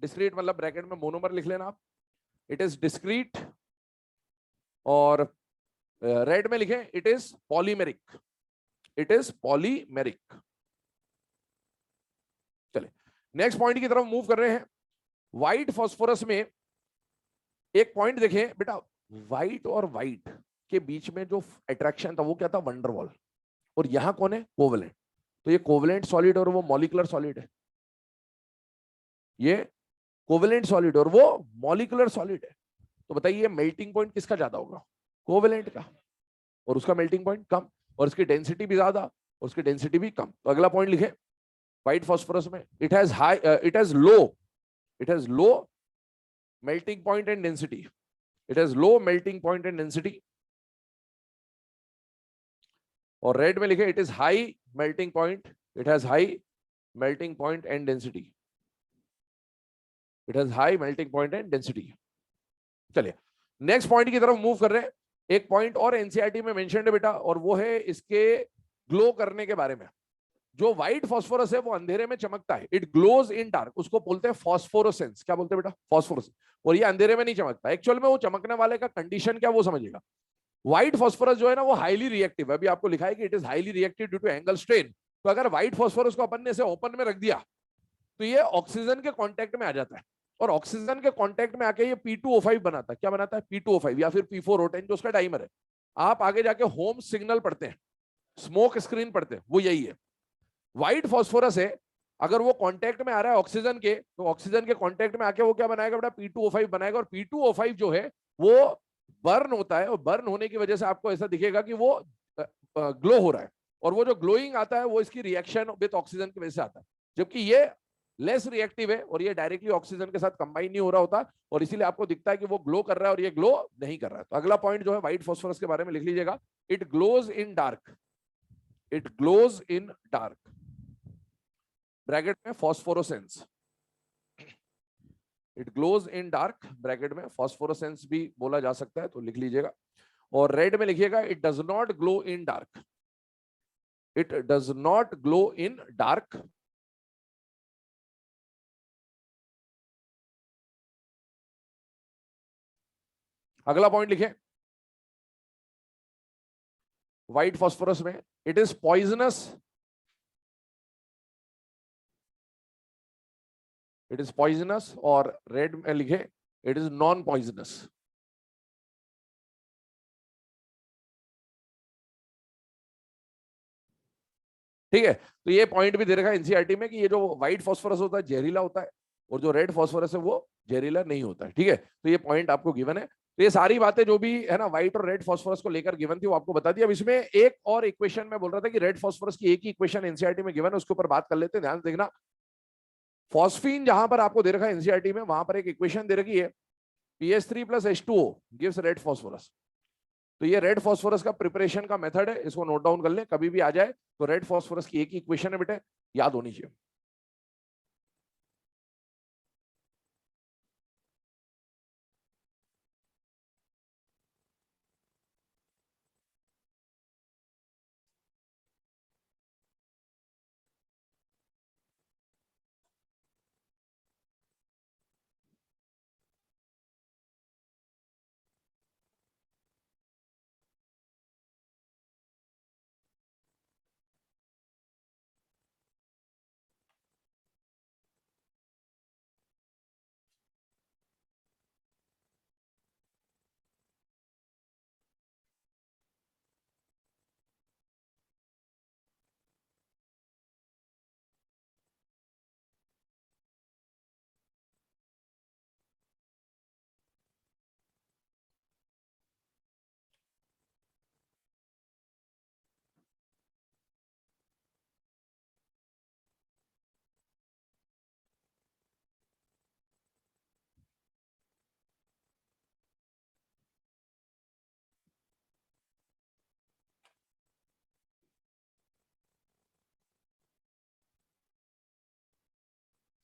डिस्क्रीट मतलब ब्रैकेट में मोनोमर लिख लेना आप। इट इज डिस्क्रीट, और रेड में लिखें it is polymeric. It is polymeric. चले नेक्स्ट पॉइंट की तरफ मूव कर रहे हैं। व्हाइट फॉस्फोरस में एक पॉइंट देखें बेटा, व्हाइट और व्हाइट के बीच में जो अट्रैक्शन था वो क्या था, वंडरवॉल। और यहां कौन है, कोवेलेंट। तो ये कोवेलेंट सॉलिड और वो मॉलिक्यूलर सॉलिड है। ये कोवेलेंट सॉलिड और वो मॉलिक्यूलर सॉलिड है। तो बताइए मेल्टिंग पॉइंट किसका ज्यादा होगा, कोवेलेंट का, और उसका मेल्टिंग पॉइंट कम, और इसकी डेंसिटी भी ज्यादा और उसकी डेंसिटी भी कम। तो अगला पॉइंट लिखे, व्हाइट फॉस्फोरस में it has low melting point and density. It has low melting point and density. और रेड में लिखे it is high melting point. It has high melting point and density. It has high melting point and density. चलिए next point की तरफ move कर रहे हैं। एक पॉइंट और एनसीईआरटी में मेंशन है बेटा, और वो है इसके ग्लो करने के बारे में। जो व्हाइट फॉस्फोरस है वो अंधेरे में चमकता है, इट ग्लोज इन डार्क, उसको बोलते हैं फॉस्फोरोसेंस। क्या बोलते हैं बेटा, फॉस्फोरस। और ये अंधेरे में नहीं चमकता। एक्चुअल में वो चमकने वाले का कंडीशन क्या वो समझिएगा। व्हाइट फॉस्फोरस जो है ना वो हाईली रिएक्टिव है। अभी आपको लिखा है कि it is highly reactive due to angle strain. तो अगर व्हाइट फॉस्फोरस को अपन ने से ओपन में रख दिया तो ये ऑक्सीजन के कांटेक्ट में आ जाता है, और ऑक्सीजन के कांटेक्ट में आके ये P2O5 बनाता है। क्या बनाता है, P2O5 या फिर P4O10 जो उसका डाइमर है। आप आगे जाके होम सिग्नल पढ़ते हैं, स्मोक स्क्रीन पढ़ते हैं, वो यही है। व्हाइट फॉस्फोरस है, अगर वो कांटेक्ट में आ रहा है ऑक्सीजन के, तो ऑक्सीजन के कांटेक्ट में आके वो क्या बनाएगा बेटा, P2O5 बनाएगा। और P2O5 जो है वो बर्न होता है, और बर्न होने की वजह से आपको ऐसा दिखेगा कि वो ग्लो हो रहा है। और वो जो ग्लोइंग आता है वो इसकी रिएक्शन विद ऑक्सीजन की वजह से आता है। जबकि ये लेस रिएक्टिव है और ये डायरेक्टली ऑक्सीजन के साथ कंबाइन नहीं हो रहा होता, और इसीलिए आपको दिखता है कि वो ग्लो कर रहा है और ये ग्लो नहीं कर रहा है। तो अगला पॉइंट जो है व्हाइट फॉस्फोरस के बारे में लिख लीजिएगा, it glows in dark. It glows in dark, bracket में phosphorescence. It glows in dark, bracket में फॉस्फोरोसेंस भी बोला जा सकता है, तो लिख लीजिएगा। और रेड में लिखिएगा it does not glow in dark. It does not glow in dark. अगला पॉइंट लिखें, व्हाइट फॉस्फोरस में it is poisonous, it is poisonous, और रेड में लिखे इट इज नॉन पॉइजनस। ठीक है, तो ये पॉइंट भी दे रखा है एनसीईआरटी में कि ये जो व्हाइट फॉस्फोरस होता है जहरीला होता है, और जो रेड फॉस्फोरस है वो जहरीला नहीं होता है। ठीक है, तो ये पॉइंट आपको गिवन है। तो ये सारी बातें जो भी है ना व्हाइट और रेड फॉस्फोरस को लेकर गिवन थी वो आपको बता दिया। अब इसमें एक और इक्वेशन में बोल रहा था कि रेड फॉस्फोरस की एक ही इक्वेशन एनसीईआरटी में गिवन है, उसके ऊपर बात कर लेते हैं। ध्यान से देखना, फॉस्फीन जहां पर आपको दे रखा है एनसीईआरटी में, वहां पर एक इक्वेशन दे रखी है, PH3 + H2O gives red phosphorus. तो ये रेड फॉस्फोरस का प्रिपरेशन का मेथड है, इसको नोट डाउन कर लें, कभी भी आ जाए तो रेड फॉस्फोरस की एक ही इक्वेशन है बेटे, याद होनी चाहिए।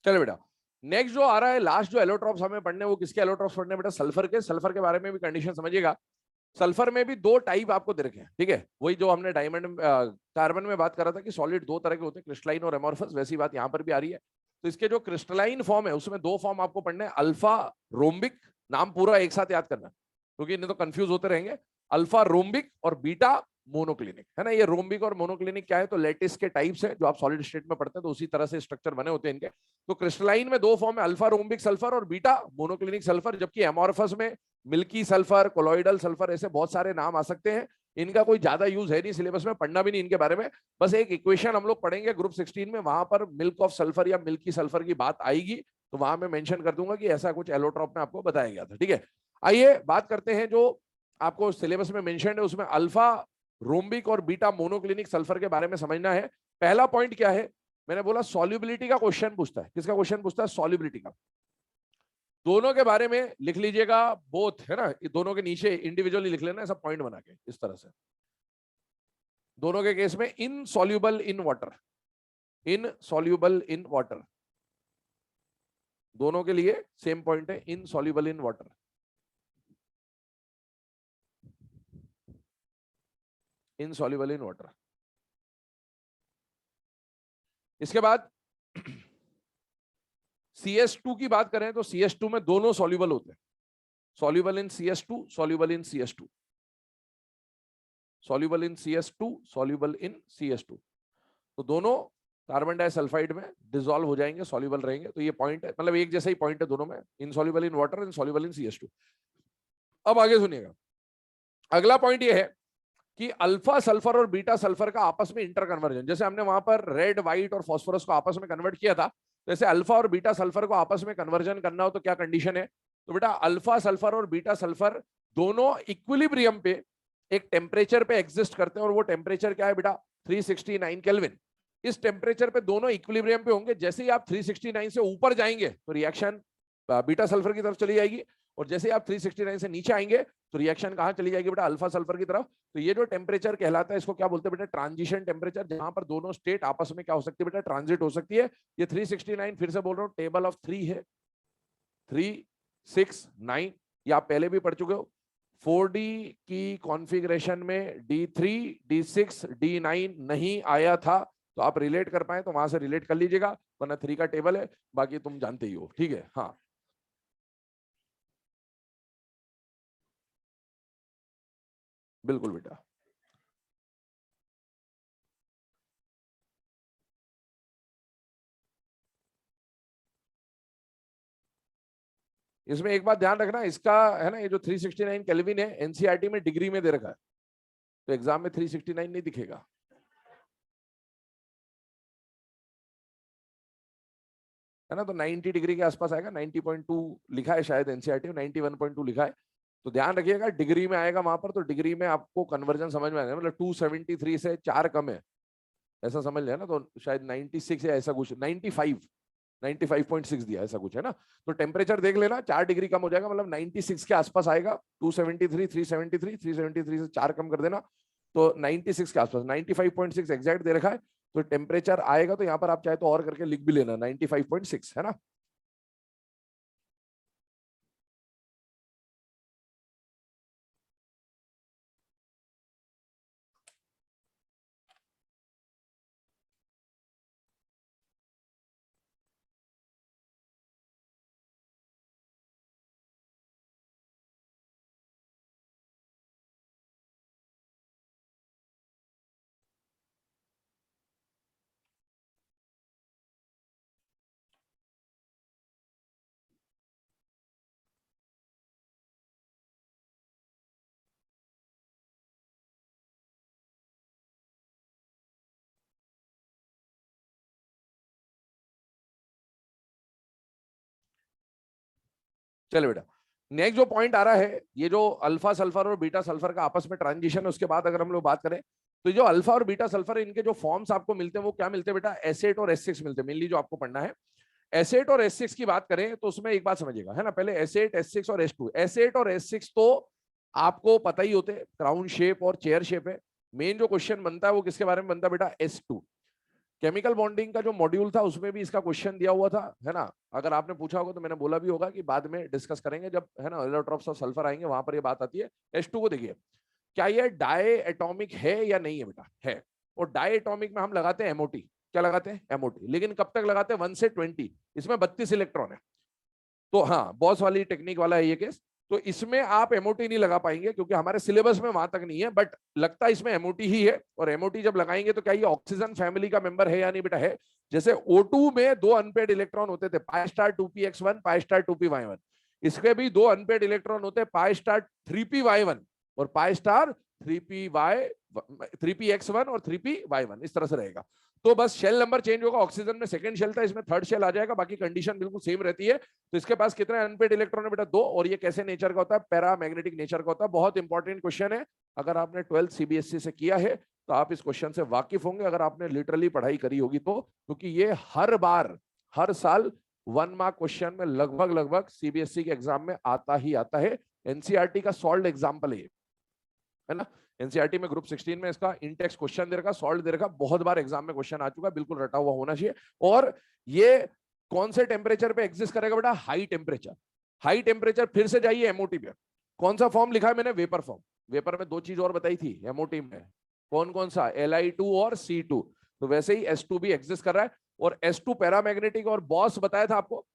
चलो बेटा, नेक्स्ट जो आ रहा है, लास्ट जो एलोट्रॉप्स हमें पढ़ने, वो किसके एलोट्रॉप्स पढ़ने बेटा? सल्फर के। सल्फर के बारे में भी कंडीशन समझिएगा। सल्फर में भी दो टाइप आपको दे रखे हैं, ठीक है, वही जो हमने डायमंड कार्बन में बात कर रहा था कि सॉलिड दो तरह के होते हैं, क्रिस्टलाइन और एमोर्फस, वैसी बात यहां पर भी आ रही है। तो इसके जो क्रिस्टलाइन फॉर्म है उसमें दो फॉर्म आपको पढ़ने हैं, अल्फा रोम्बिक, नाम पूरा एक साथ याद करना क्योंकि नहीं तो कंफ्यूज होते रहेंगे, अल्फा रोम्बिक और बीटा मोनोक्लिनिक, है ना। ये रोम्बिक और मोनोक्लिनिक क्या है? तो लेटिस के टाइप्स है जो आप सॉलिड स्टेट में पढ़ते हैं, तो उसी तरह से स्ट्रक्चर बने होते हैं इनके। तो क्रिस्टलाइन में दो फॉर्म है, अल्फा रोम्बिक सल्फर और बीटा मोनोक्लिनिक सल्फर, जबकि एमोर्फस में मिल्की सल्फर, कोलॉइडल सल्फर, ऐसे बहुत सारे नाम आ सकते हैं। इनका कोई ज्यादा यूज है नहीं सिलेबस में, पढ़ना भी नहीं इनके बारे में। बस एक इक्वेशन हम लोग पढ़ेंगे ग्रुप 16 में, वहां पर मिल्क ऑफ सल्फर या मिल्की सल्फर की बात आएगी, तो वहां मैं मेंशन कर दूंगा कि ऐसा कुछ एलोट्रॉप में आपको बताया गया था। ठीक है, आइए बात करते हैं जो आपको सिलेबस में मेंशन है, उसमें अल्फा रोम्बिक और बीटा मोनोक्लिनिक सल्फर के बारे में समझना है। पहला पॉइंट क्या है? मैंने बोला सॉल्युबिलिटी का क्वेश्चन पूछता है। किसका क्वेश्चन पूछता है? सॉल्युबिलिटी का। दोनों के बारे में लिख लीजिएगा, बोथ, है ना, दोनों के नीचे इंडिविजुअली लिख लेना, ऐसा पॉइंट बना के इस तरह से। दोनों के केस में insoluble in water, insoluble in water, दोनों के लिए सेम पॉइंट है, insoluble in water, insoluble in water. इसके बाद CS2 की बात करें तो CS2 में दोनों सॉल्युबल होते हैं, soluble in CS2, soluble in CS2, soluble in CS2, soluble in CS2। तो दोनों कार्बन डाइसल्फाइड में डिसॉल्व हो जाएंगे, सॉल्युबल रहेंगे। तो ये पॉइंट है, मतलब एक जैसा ही पॉइंट है दोनों में, insoluble in water, insoluble in CS2। अब आगे सुनिएगा, अगला पॉइंट ये है कि अल्फा सल्फर और बीटा सल्फर का आपस में इंटर कन्वर्जन, जैसे हमने वहां पर रेड, व्हाइट और फॉस्फोरस को आपस में कन्वर्ट किया था, जैसे अल्फा और बीटा सल्फर को आपस में कन्वर्जन करना हो तो क्या कंडीशन है? तो बेटा अल्फा सल्फर और बीटा सल्फर दोनों इक्विलिब्रियम पे एक टेम्परेचर पे एग्जिस्ट करते हैं, और वो टेम्परेचर क्या है बेटा? 369 केल्विन। इस टेम्परेचर पे दोनों इक्विलिब्रियम पे होंगे। जैसे ही आप 369 से ऊपर जाएंगे तो रिएक्शन बीटा सल्फर की तरफ चली जाएगी, और जैसे आप 369 से नीचे आएंगे तो रिएक्शन कहां चली जाएगी बेटा? अल्फा सल्फर की तरफ। तो ये जो टेम्परेचर कहलाता है, इसको क्या बोलते हैं बेटा? ट्रांजिशन टेम्परेचर, जहां पर दोनों स्टेट आपस में क्या हो सकती है बेटा? ट्रांजिट हो सकती है। ये 369 फिर से बोल रहा हूं, टेबल ऑफ 3 है, 369, ये आप पहले भी पढ़ चुके हो। 4D की कॉन्फ़िगरेशन में D3, D6, D9 नहीं आया था, तो आप रिलेट कर पाए तो वहां से रिलेट कर लीजिएगा, वरना 3 का टेबल है, बाकी तुम जानते ही हो, ठीक है। हाँ बिल्कुल बेटा। इसमें एक बात ध्यान रखना, इसका है ना, ये जो 369 केल्विन है एनसीईआरटी में डिग्री में दे रखा है, तो एग्जाम में 369 नहीं दिखेगा। है ना, तो 90 डिग्री के आसपास आएगा, 90.2 लिखा है शायद एनसीईआरटी में, 91.2 लिखा है, तो ध्यान रखिएगा डिग्री में आएगा वहां पर, तो डिग्री में आपको कन्वर्जन समझ में आएगा, मतलब 273 से 4 कम है, ऐसा समझ लिया ना, तो शायद 96 या ऐसा कुछ, 95, 95.6 दिया ऐसा कुछ है ना। तो टेम्परेचर देख लेना, 4 डिग्री कम हो जाएगा, मतलब 96 के आसपास आएगा, 273, 373, 373 से 4 कम कर देना, तो 96 के आसपास, 95.6 एग्जैक्ट दे रखा है, तो टेम्परेचर आएगा, तो यहाँ पर आप चाहे तो और करके लिख भी लेना 95.6, है ना। चलो बेटा, नेक्स्ट जो पॉइंट आ रहा है, ये जो अल्फा सल्फर और बीटा सल्फर का आपस में ट्रांजिशन है, उसके बाद अगर हम लोग बात करें, तो जो अल्फा और बीटा सल्फर, इनके जो फॉर्म्स आपको मिलते हैं वो क्या मिलते हैं बेटा, एस8 और एस6 मिलते हैं, मेनली जो आपको पढ़ना है। एस8 और एस6 की बात करें तो उसमें एक बात समझिएगा, है ना, पहले एस8, एस6 और एस2। एस8 और एस6 तो आपको पता ही होते, क्राउन शेप और चेयर शेप है। मेन जो क्वेश्चन बनता है वो किसके बारे में बनता है बेटा, एस2। केमिकल बॉन्डिंग का जो मॉड्यूल था उसमें भी इसका क्वेश्चन दिया हुआ था, है ना। अगर आपने पूछा होगा तो मैंने बोला भी होगा कि बाद में डिस्कस करेंगे जब, है ना, एलोट्रॉप्स ऑफ सल्फर आएंगे, वहां पर ये बात आती है। एस टू को देखिए, क्या ये डाई एटॉमिक है या नहीं है बेटा, है। और डाई एटॉमिक में हम लगाते हैं एमओटी, क्या लगाते हैं, एमओटी, लेकिन कब तक लगाते हैं, 1 से 20, इसमें 32 इलेक्ट्रॉन है। तो हाँ, बॉस वाली टेक्निक वाला है ये केस। तो इसमें आप एमओटी नहीं लगा पाएंगे क्योंकि हमारे सिलेबस में वहां तक नहीं है, बट लगता है इसमें एमओटी ही है। और एमओटी जब लगाएंगे तो क्या ये ऑक्सीजन फैमिली का मेंबर है या नहीं बेटा, है। जैसे O2 में 2 अनपेड इलेक्ट्रॉन होते थे, pi star 2px1, pi star 2py1। इसके भी 2 अनपेड इलेक्ट्रॉन होते हैं, पाई स्टार 3py1 और पाई स्टार 3px1 और 3py1, इस तरह से रहेगा। तो बस शेल नंबर चेंज होगा, ऑक्सीजन में सेकंड शेल था, इसमें थर्ड शेल आ जाएगा, बाकी कंडीशन बिल्कुल सेम रहती है। तो इसके पास कितने अनपेड इलेक्ट्रॉन है बेटा, 2। और ये कैसे नेचर का होता है, पैरामैग्नेटिक नेचर का होता है। बहुत इंपॉर्टेंट क्वेश्चन है, अगर आपने 12th सीबीएसई से किया है तो आप इस क्वेश्चन से वाकिफ होंगे, अगर आपने लिटरली पढ़ाई करी होगी तो, क्योंकि ये हर बार, हर साल 1 मार्क क्वेश्चन में लगभग लगभग सीबीएसई के एग्जाम में आता ही आता है। एनसीईआरटी का सॉल्व एग्जाम्पल है ना। एनसीईआरटी में ग्रुप 16 में इसका इंटेक्स क्वेश्चन दे रखा, सॉल्व दे रखा, बहुत बार एग्जाम में क्वेश्चन आ चुका है, बिल्कुल रटा हुआ होना चाहिए। और ये कौन से टेम्परेचर पे एग्जिस्ट करेगा बेटा, हाई टेम्परेचर। हाई टेम्परेचर, फिर से जाइए एमओटी पे, कौन सा फॉर्म लिखा है मैंने, वेपर फॉर्म। वेपर में 2 चीज और बताई थी एमओटी में, कौन कौन सा, Li2 और C2। तो वैसे ही S2 भी एग्जिस्ट कर रहा है, और S2 पैरामैग्नेटिक और बॉस बताया था आपको।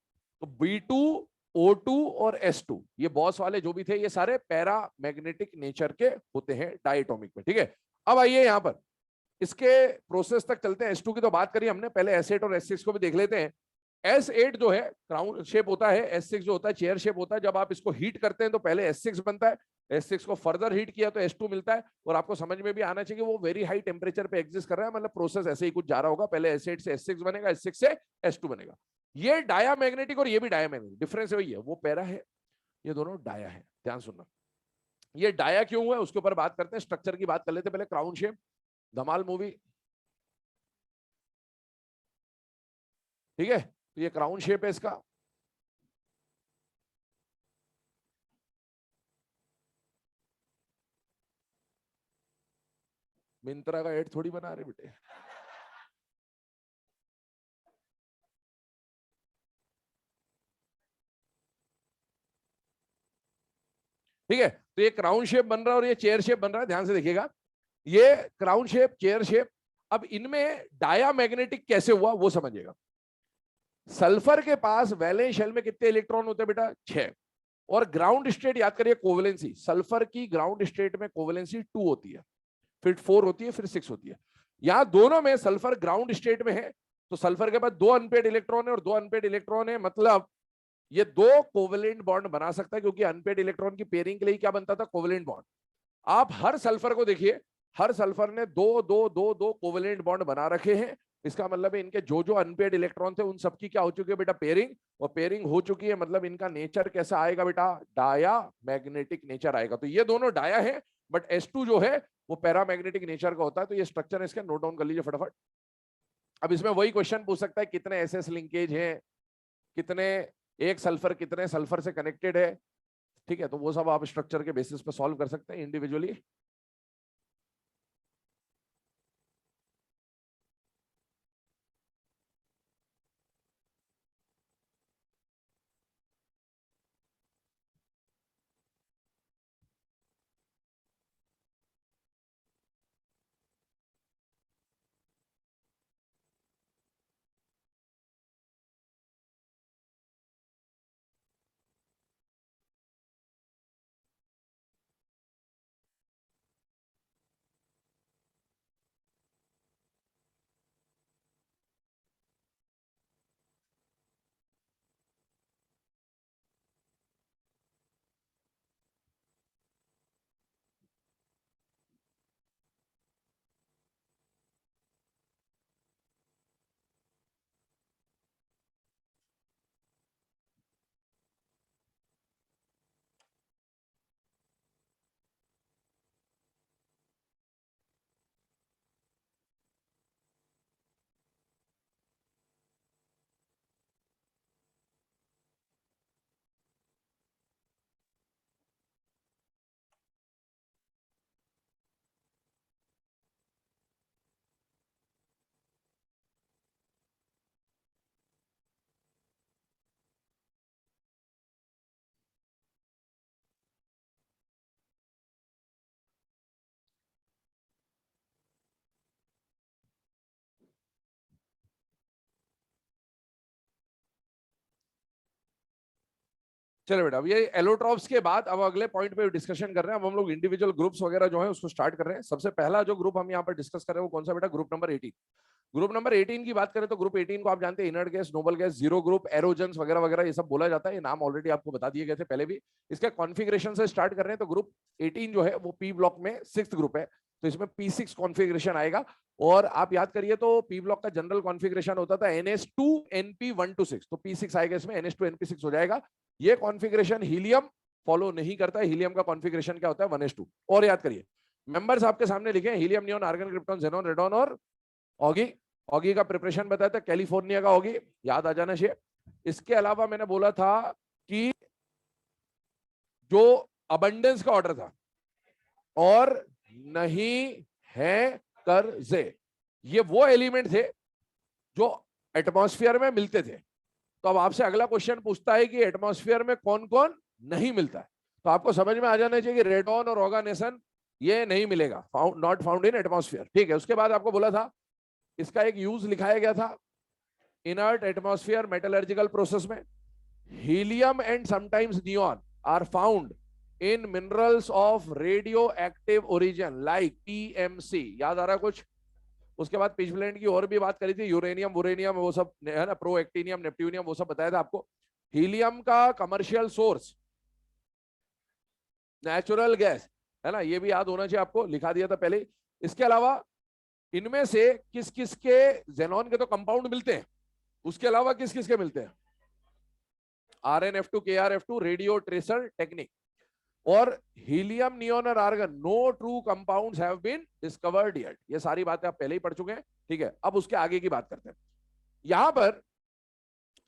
तो B2, O2 और S2, ये बॉस वाले जो भी थे, ये सारे पैरामैग्नेटिक नेचर के होते हैं डायटोमिक में, ठीक है। अब आइए यहां पर इसके प्रोसेस तक चलते हैं। S2 की तो बात करी हमने, पहले S8 और S6 को भी देख लेते हैं। S8 जो है क्राउन शेप होता है, S6 जो होता है चेयर शेप होता है। जब आप इसको हीट करते हैं तो पहले S6 बनता है, S6 को फर्दर हीट किया तो S2 मिलता है। और आपको समझ में भी आना चाहिए कि वो वेरी हाई टेम्परेचर पे एग्जिस्ट कर रहा है, मतलब प्रोसेस ऐसे ही कुछ जा रहा होगा, पहले S8 से S6 बनेगा, S6 से S2 बनेगा। ये डायामैग्नेटिक और ये भी डायामैग्नेटिक, डिफरेंस वही है, वो पैरा है, ये दोनों डाया है। ध्यान सुनना, ये डाया क्यों हुआ है उसके ऊपर बात करते हैं, स्ट्रक्चर की बात कर लेते हैं पहले। क्राउन शेप, धमाल मूवी, ठीक है, तो ये क्राउन शेप है इसका। मिंत्रा का एड थोड़ी बना रहे बेटे, ठीक है। तो ये क्राउन शेप बन रहा है और ये चेयर शेप बन रहा है, ध्यान से देखिएगा, ये क्राउन शेप, चेयर शेप। अब इनमें डायामैग्नेटिक कैसे हुआ वो समझिएगा। सल्फर के पास वैलेंस शेल में कितने इलेक्ट्रॉन होते हैं बेटा? 6। और ग्राउंड स्टेट याद करिए, कोवेलेंसी, सल्फर की ग्राउंड स्टेट में कोवेलेंसी 2 होती है, फिर 4 होती है, फिर 6 होती है। यहां दोनों में सल्फर ग्राउंड स्टेट में है, तो सल्फर के पास 2 अनपेड इलेक्ट्रॉन है और 2 अनपेड इलेक्ट्रॉन है, मतलब ये 2 कोवेलेंट बॉन्ड बना सकता है, क्योंकि अनपेड इलेक्ट्रॉन की पेयरिंग के लिए क्या बनता था? Covalent bond. आप हर सल्फर को देखिए, हर सल्फर ने 2 कोवेलेंट बॉन्ड बना रखे हैं। इसका मतलब है इनके जो जो अनपेड इलेक्ट्रॉन थे उन सबकी क्या हो चुकी है बेटा? पेयरिंग। और पेयरिंग हो चुकी है, मतलब इनका नेचर कैसा आएगा बेटा? डाया मैग्नेटिक नेचर आएगा। तो ये दोनों डाया है, बट S2 जो है वो पैरामैग्नेटिक नेचर का होता है। तो ये स्ट्रक्चर इसका नोट डाउन कर लीजिए फटाफट। अब इसमें वही क्वेश्चन पूछ सकता है, कितने एसएस लिंकेज हैं, कितने, एक सल्फर कितने सल्फर से कनेक्टेड है, ठीक है? तो वो सब आप स्ट्रक्चर के बेसिस पे सॉल्व कर सकते हैं इंडिविजुअली। चलो बेटा, अब ये एलोट्रॉप्स के बाद अब अगले पॉइंट पे डिस्कशन कर रहे हैं। अब हम लोग इंडिविजुअल ग्रुप्स वगैरह जो है उसको स्टार्ट कर रहे हैं। सबसे पहला जो ग्रुप हम यहाँ पर डिस्कस कर रहे हैं वो कौन सा बेटा? Group number 18। ग्रुप नंबर 18 की बात करें तो ग्रुप 18 को आप जानते हैं, inert gas, noble gas, zero group, aerogens वगैरह वगैरह ये सब बोला जाता है। ये नाम ऑलरेडी आपको बता दिए गए थे पहले भी। इसके कॉन्फ़िगरेशन से स्टार्ट कर रहे हैं तो ग्रुप 18 जो है वो पी ब्लॉक में 6th ग्रुप है, तो इसमें P6 कॉन्फ़िगरेशन आएगा। और आप याद करिए तो पी ब्लॉक का जनरल कॉन्फ़िगरेशन होता था NH2 NP1 to 6, तो P6 आएगा इसमें, NH2 NP6 हो जाएगा। ये कॉन्फ़िगरेशन हीलियम फॉलो नहीं करता है। हीलियम का कॉन्फ़िगरेशन क्या होता है? 1s2। और याद करिए मेंबर्स आपके सामने लिखे हैं, helium, neon, argon, krypton, xenon, radon और ऑगी। ऑगी का प्रिपरेशन बताया था, कैलिफोर्निया का ऑगी, याद आ जाना चाहिए। इसके अलावा मैंने बोला था कि जो अबंडेंस का ऑर्डर था और नहीं है कर्जे, ये वो एलिमेंट थे जो एटमॉस्फेयर में मिलते थे। तो अब आपसे अगला क्वेश्चन पूछता है कि एटमॉस्फेयर में कौन कौन नहीं मिलता है। तो आपको समझ में आ जाना चाहिए कि रेडॉन और ऑर्गेनेसन ये नहीं मिलेगा, नॉट फाउंड इन एटमॉस्फेयर, ठीक है? उसके बाद आपको बोला था, इसका एक यूज लिखाया गया था इनर्ट एटमॉस्फेयर मेटलर्जिकल प्रोसेस में। Helium and sometimes neon are found in minerals of radioactive origin like TMC। याद आ रहा है कुछ? उसके बाद पिचब्लेंड की और भी बात करी थी, यूरेनियम वुरेनियम वो सब है ना, प्रो एक्टिनियम, नेप्ट्यूनियम, वो सब बताया था आपको। हीलियम का कमर्शियल सोर्स नेचुरल गैस है ना, ये भी याद होना चाहिए आपको, लिखा दिया था पहले। इसके अलावा इनमें से किस किस के जेनॉन के तो कंपाउंड मिलते हैं, उसके अलावा किस किस के मिलते हैं? RnF2 KrF2 radio tracer technique. और हीलियम, नियोन और argon, no true compounds have been discovered yet. ये सारी बातें आप पहले ही पढ़ चुके हैं, ठीक है? अब उसके आगे की बात करते हैं। यहां पर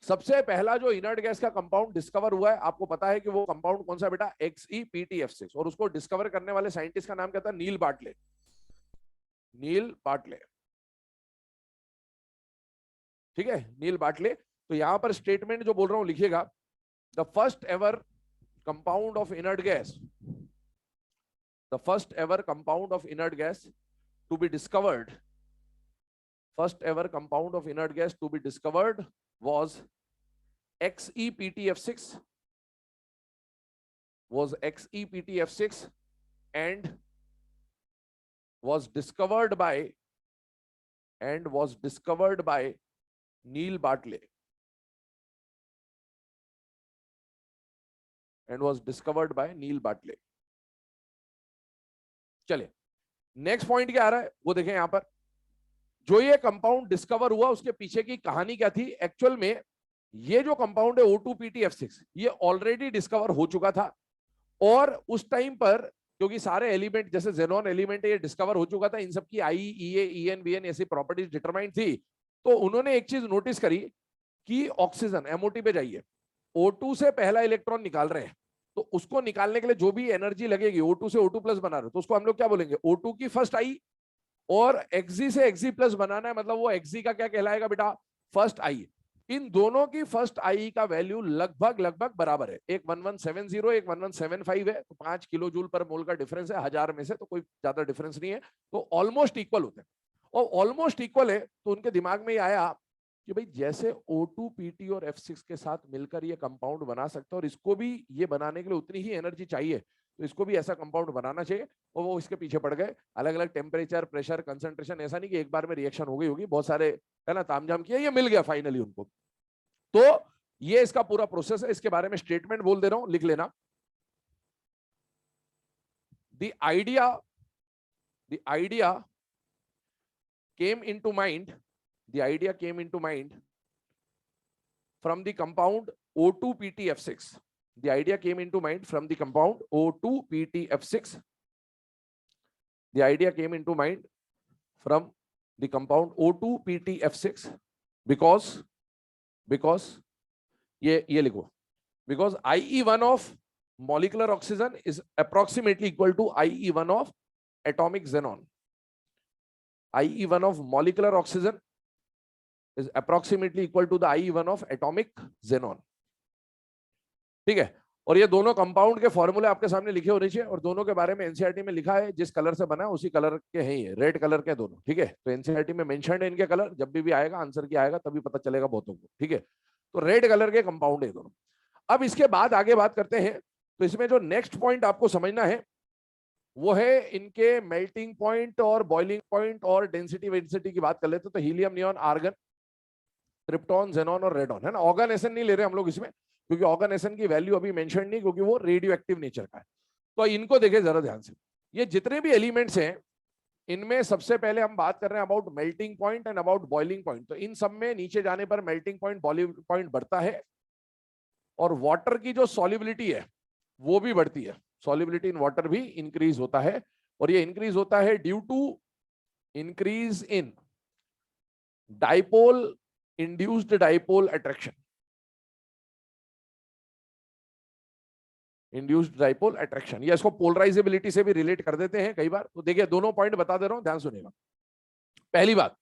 सबसे पहला जो इनर्ट गैस का कंपाउंड डिस्कवर हुआ है, आपको पता है कि वो कंपाउंड कौन सा बेटा? XePtF6। और उसको डिस्कवर करने वाले साइंटिस्ट का नाम क्या था? नील बार्टले। नील बार्टले, ठीक है, नील बार्टले। तो यहां पर स्टेटमेंट जो बोल रहा हूं लिखिएगा, the first ever compound of inert gas the first ever compound of inert gas to be discovered, first ever compound of inert gas to be discovered was XePTF6, was XePTF6 and was discovered by Neil Bartley, and was discovered by Neil Bartley. चलिए next point क्या आ रहा है वो देखें यहां पर। जो ये कंपाउंड डिस्कवर हुआ उसके पीछे की कहानी क्या थी। एक्चुअल में ये जो कंपाउंड है O2PTF6 ये ऑलरेडी डिस्कवर हो चुका था, और उस टाइम पर क्योंकि सारे एलिमेंट जैसे जेनॉन एलिमेंट ये डिस्कवर हो चुका था, इन सब की IE, EN, BN ऐसी प्रॉपर्टीज डिटरमाइंड थी, तो उन्होंने एक चीज नोटिस करी कि ऑक्सीजन MOT पे जाइए, O2 से पहला इलेक्ट्रॉन निकाल रहे हैं, तो उसको निकालने के लिए जो भी एनर्जी लगेगी, O2 से O2+ बना रहे, तो उसको हम लोग क्या बोलेंगे, O2 की फर्स्ट आई, और Xg से Xg+ बनाना है, मतलब वो Xg का क्या कहलाएगा बेटा, फर्स्ट आई। इन दोनों की फर्स्ट आई का वैल्यू लगभग बराबर है, एक 1170 एक 1175 है, तो 5 किलो जूल पर मोल का डिफरेंस है 1000 में से, तो कोई ज्यादा डिफरेंस नहीं है, तो ऑलमोस्ट इक्वल होते हैं। और ऑलमोस्ट इक्वल है तो उनके दिमाग में ये आया कि भाई जैसे O2PT और F6 के साथ मिलकर ये कंपाउंड बना सकते हैं, और इसको भी ये बनाने के लिए उतनी ही एनर्जी चाहिए, तो इसको भी ऐसा कंपाउंड बनाना चाहिए, और वो इसके पीछे पड़ गए। अलग अलग टेम्परेचर, प्रेशर, कंसंट्रेशन, ऐसा नहीं कि एक बार में रिएक्शन हो गई होगी, बहुत सारे है ना तामझाम किया, ये मिल गया फाइनली उनको। तो ये इसका पूरा प्रोसेस है, इसके बारे में स्टेटमेंट बोल दे रहा हूं, लिख लेना। The idea came into mind from the compound O2PTF6. The idea came into mind from the compound O2PTF6. The idea came into mind from the compound O2PTF6 because ये लिखो, because IE1 of molecular oxygen is approximately equal to IE1 of atomic xenon. IE1 of molecular oxygen is approximately equal to the IE1 of atomic xenon. ठीक है, और ये दोनों compound के फॉर्मूले आपके सामने लिखे होने चाहिए, और दोनों के बारे में एनसीईआरटी में लिखा है, जिस कलर से बना है उसी कलर के हैं, ये रेड कलर के दोनों। ठीक है, तो एनसीईआरटी में मेंशन्ड है इनके कलर, जब भी आएगा आंसर की आएगा तभी पता चलेगा बहुतों को। ठीक है, तो रेड कलर के कंपाउंड है दोनों। अब इसके बाद आगे बात करते हैं, तो इसमें जो नेक्स्ट पॉइंट आपको समझना है वो है इनके मेल्टिंग पॉइंट और बॉइलिंग पॉइंट और डेंसिटी वेंसिटी की बात कर लेते हैं। तो helium, neon, argon, krypton, xenon और रेडॉन, है ना। ऑर्गन एसन नहीं ले रहे हम लोग इसमें, क्योंकि ऑर्गन एसन की वैल्यू अभी मेंशन नहीं, क्योंकि वो रेडियो एक्टिव नेचर का है। तो इनको देखें जरा ध्यान से, ये जितने भी एलिमेंट्स हैं इनमें सबसे पहले हम बात कर रहे हैं about melting point and about boiling point. तो इन सब में नीचे जाने पर मेल्टिंग पॉइंट, बॉइलिंग पॉइंट बढ़ता है, और वाटर की जो सॉल्युबिलिटी है वो भी बढ़ती है, सॉल्युबिलिटी इन वाटर भी इंक्रीज होता है, और ये इंक्रीज होता है due to increase in dipole, induced dipole attraction, induced dipole attraction, या इसको पोलराइजेबिलिटी से भी रिलेट कर देते हैं कई बार। तो देखिए दोनों पॉइंट बता दे रहा हूं, ध्यान सुनिएगा। पहली बात,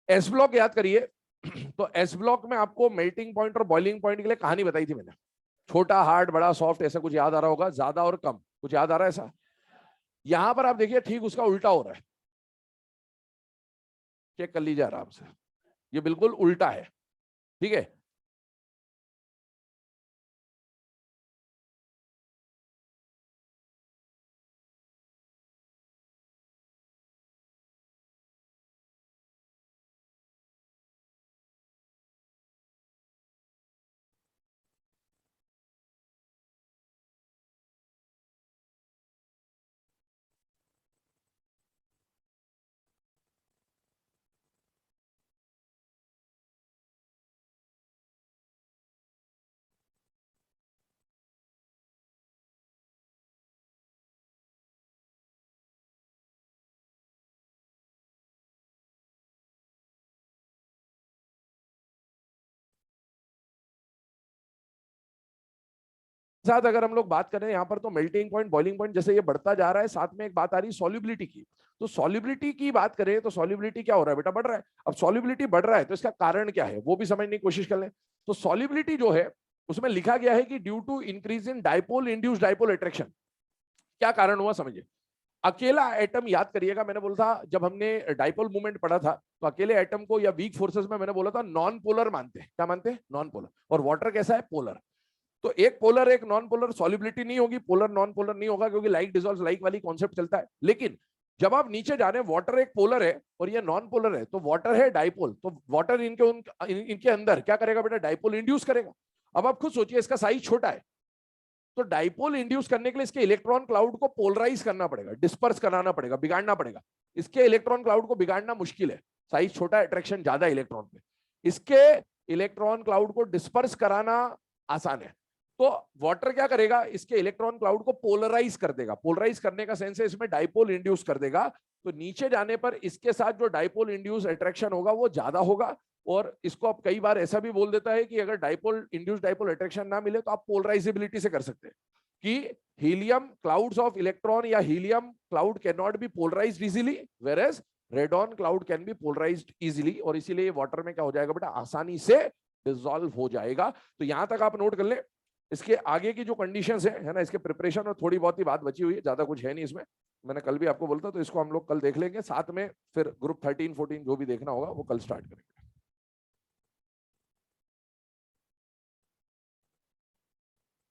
एस ब्लॉक याद करिए। तो एस ब्लॉक में आपको मेल्टिंग पॉइंट और बॉइलिंग पॉइंट के लिए कहानी बताई थी मैंने, छोटा, हार्ड, बड़ा, सॉफ्ट, ऐसा कुछ याद आ रहा होगा, ज्यादा और कम, कुछ याद आ रहा है ऐसा। यहां पर आप देखिए ठीक उसका उल्टा हो रहा है, चेक कर लीजिए आराम से, ये बिल्कुल उल्टा है। ठीक है, साथ अगर हम लोग बात करें यहाँ पर, तो मेल्टिंग पॉइंट, बॉइलिंग पॉइंट जैसे ये बढ़ता जा रहा है, साथ में एक बात आ रही है सॉल्युबिलिटी की। तो सॉल्युबिलिटी की बात करें तो सॉल्युबिलिटी क्या हो रहा है बेटा, बढ़ रहा है। अब सॉल्युबिलिटी बढ़ रहा है तो इसका कारण क्या है वो भी समझने की कोशिश कर लें। तो सॉल्युबिलिटी जो है उसमें लिखा गया है कि due to increase in dipole, induced dipole attraction. क्या कारण हुआ समझिए। अकेला एटम याद करिएगा, मैंने बोला था जब हमने डाइपोल मूवमेंट पढ़ा था तो अकेले एटम को या वीक फोर्सेस में मैंने बोला था नॉन पोलर मानते हैं। क्या मानते हैं? Non polar. और वाटर कैसा है? पोलर। तो एक पोलर एक नॉन पोलर, सॉल्युबिलिटी नहीं होगी, पोलर नॉन पोलर नहीं होगा क्योंकि लाइक डिसॉल्व लाइक वाली कॉन्सेप्ट चलता है। लेकिन जब आप नीचे जा रहे हैं, वाटर एक पोलर है और ये नॉन पोलर है, तो वाटर है डाइपोल, तो वाटर इनके अंदर क्या करेगा बेटा? डाइपोल इंड्यूस करेगा। अब आप खुद सोचिए, इसका साइज छोटा है तो डाइपोल इंड्यूस करने के लिए इसके इलेक्ट्रॉन क्लाउड को पोलराइज करना पड़ेगा, डिस्पर्स कराना पड़ेगा, बिगाड़ना पड़ेगा। इसके इलेक्ट्रॉन क्लाउड को बिगाड़ना मुश्किल है, साइज छोटा है, अट्रैक्शन ज्यादा है इलेक्ट्रॉन पे। इसके इलेक्ट्रॉन क्लाउड को डिस्पर्स कराना आसान है। तो वाटर क्या करेगा? इसके इलेक्ट्रॉन क्लाउड को पोलराइज कर देगा। पोलराइज करने का सेंस है इसमें डाइपोल इंड्यूस कर देगा। तो नीचे जाने पर इसके साथ जो डाइपोल इंड्यूस अट्रैक्शन होगा वो ज्यादा होगा। और इसको आप कई बार ऐसा भी बोल देता है कि अगर डाइपोल इंड्यूस डाइपोल अट्रैक्शन ना मिले तो आप पोलराइजेबिलिटी से कर सकते हैं कि हीलियम क्लाउड्स ऑफ इलेक्ट्रॉन या helium cloud can not be polarised easily, whereas radon cloud can be polarised easily. और इसीलिए वाटर में क्या हो जाएगा बेटा? आसानी से डिसॉल्व हो जाएगा। तो यहां तक आप नोट कर ले। इसके आगे की जो कंडीशंस है ना, इसके प्रिपरेशन और थोड़ी बहुत ही बात बची हुई है, ज्यादा कुछ है नहीं इसमें। मैंने कल भी आपको बोलता, तो इसको हम लोग कल देख लेंगे साथ में। फिर ग्रुप 13 14 जो भी देखना होगा वो कल स्टार्ट करेंगे।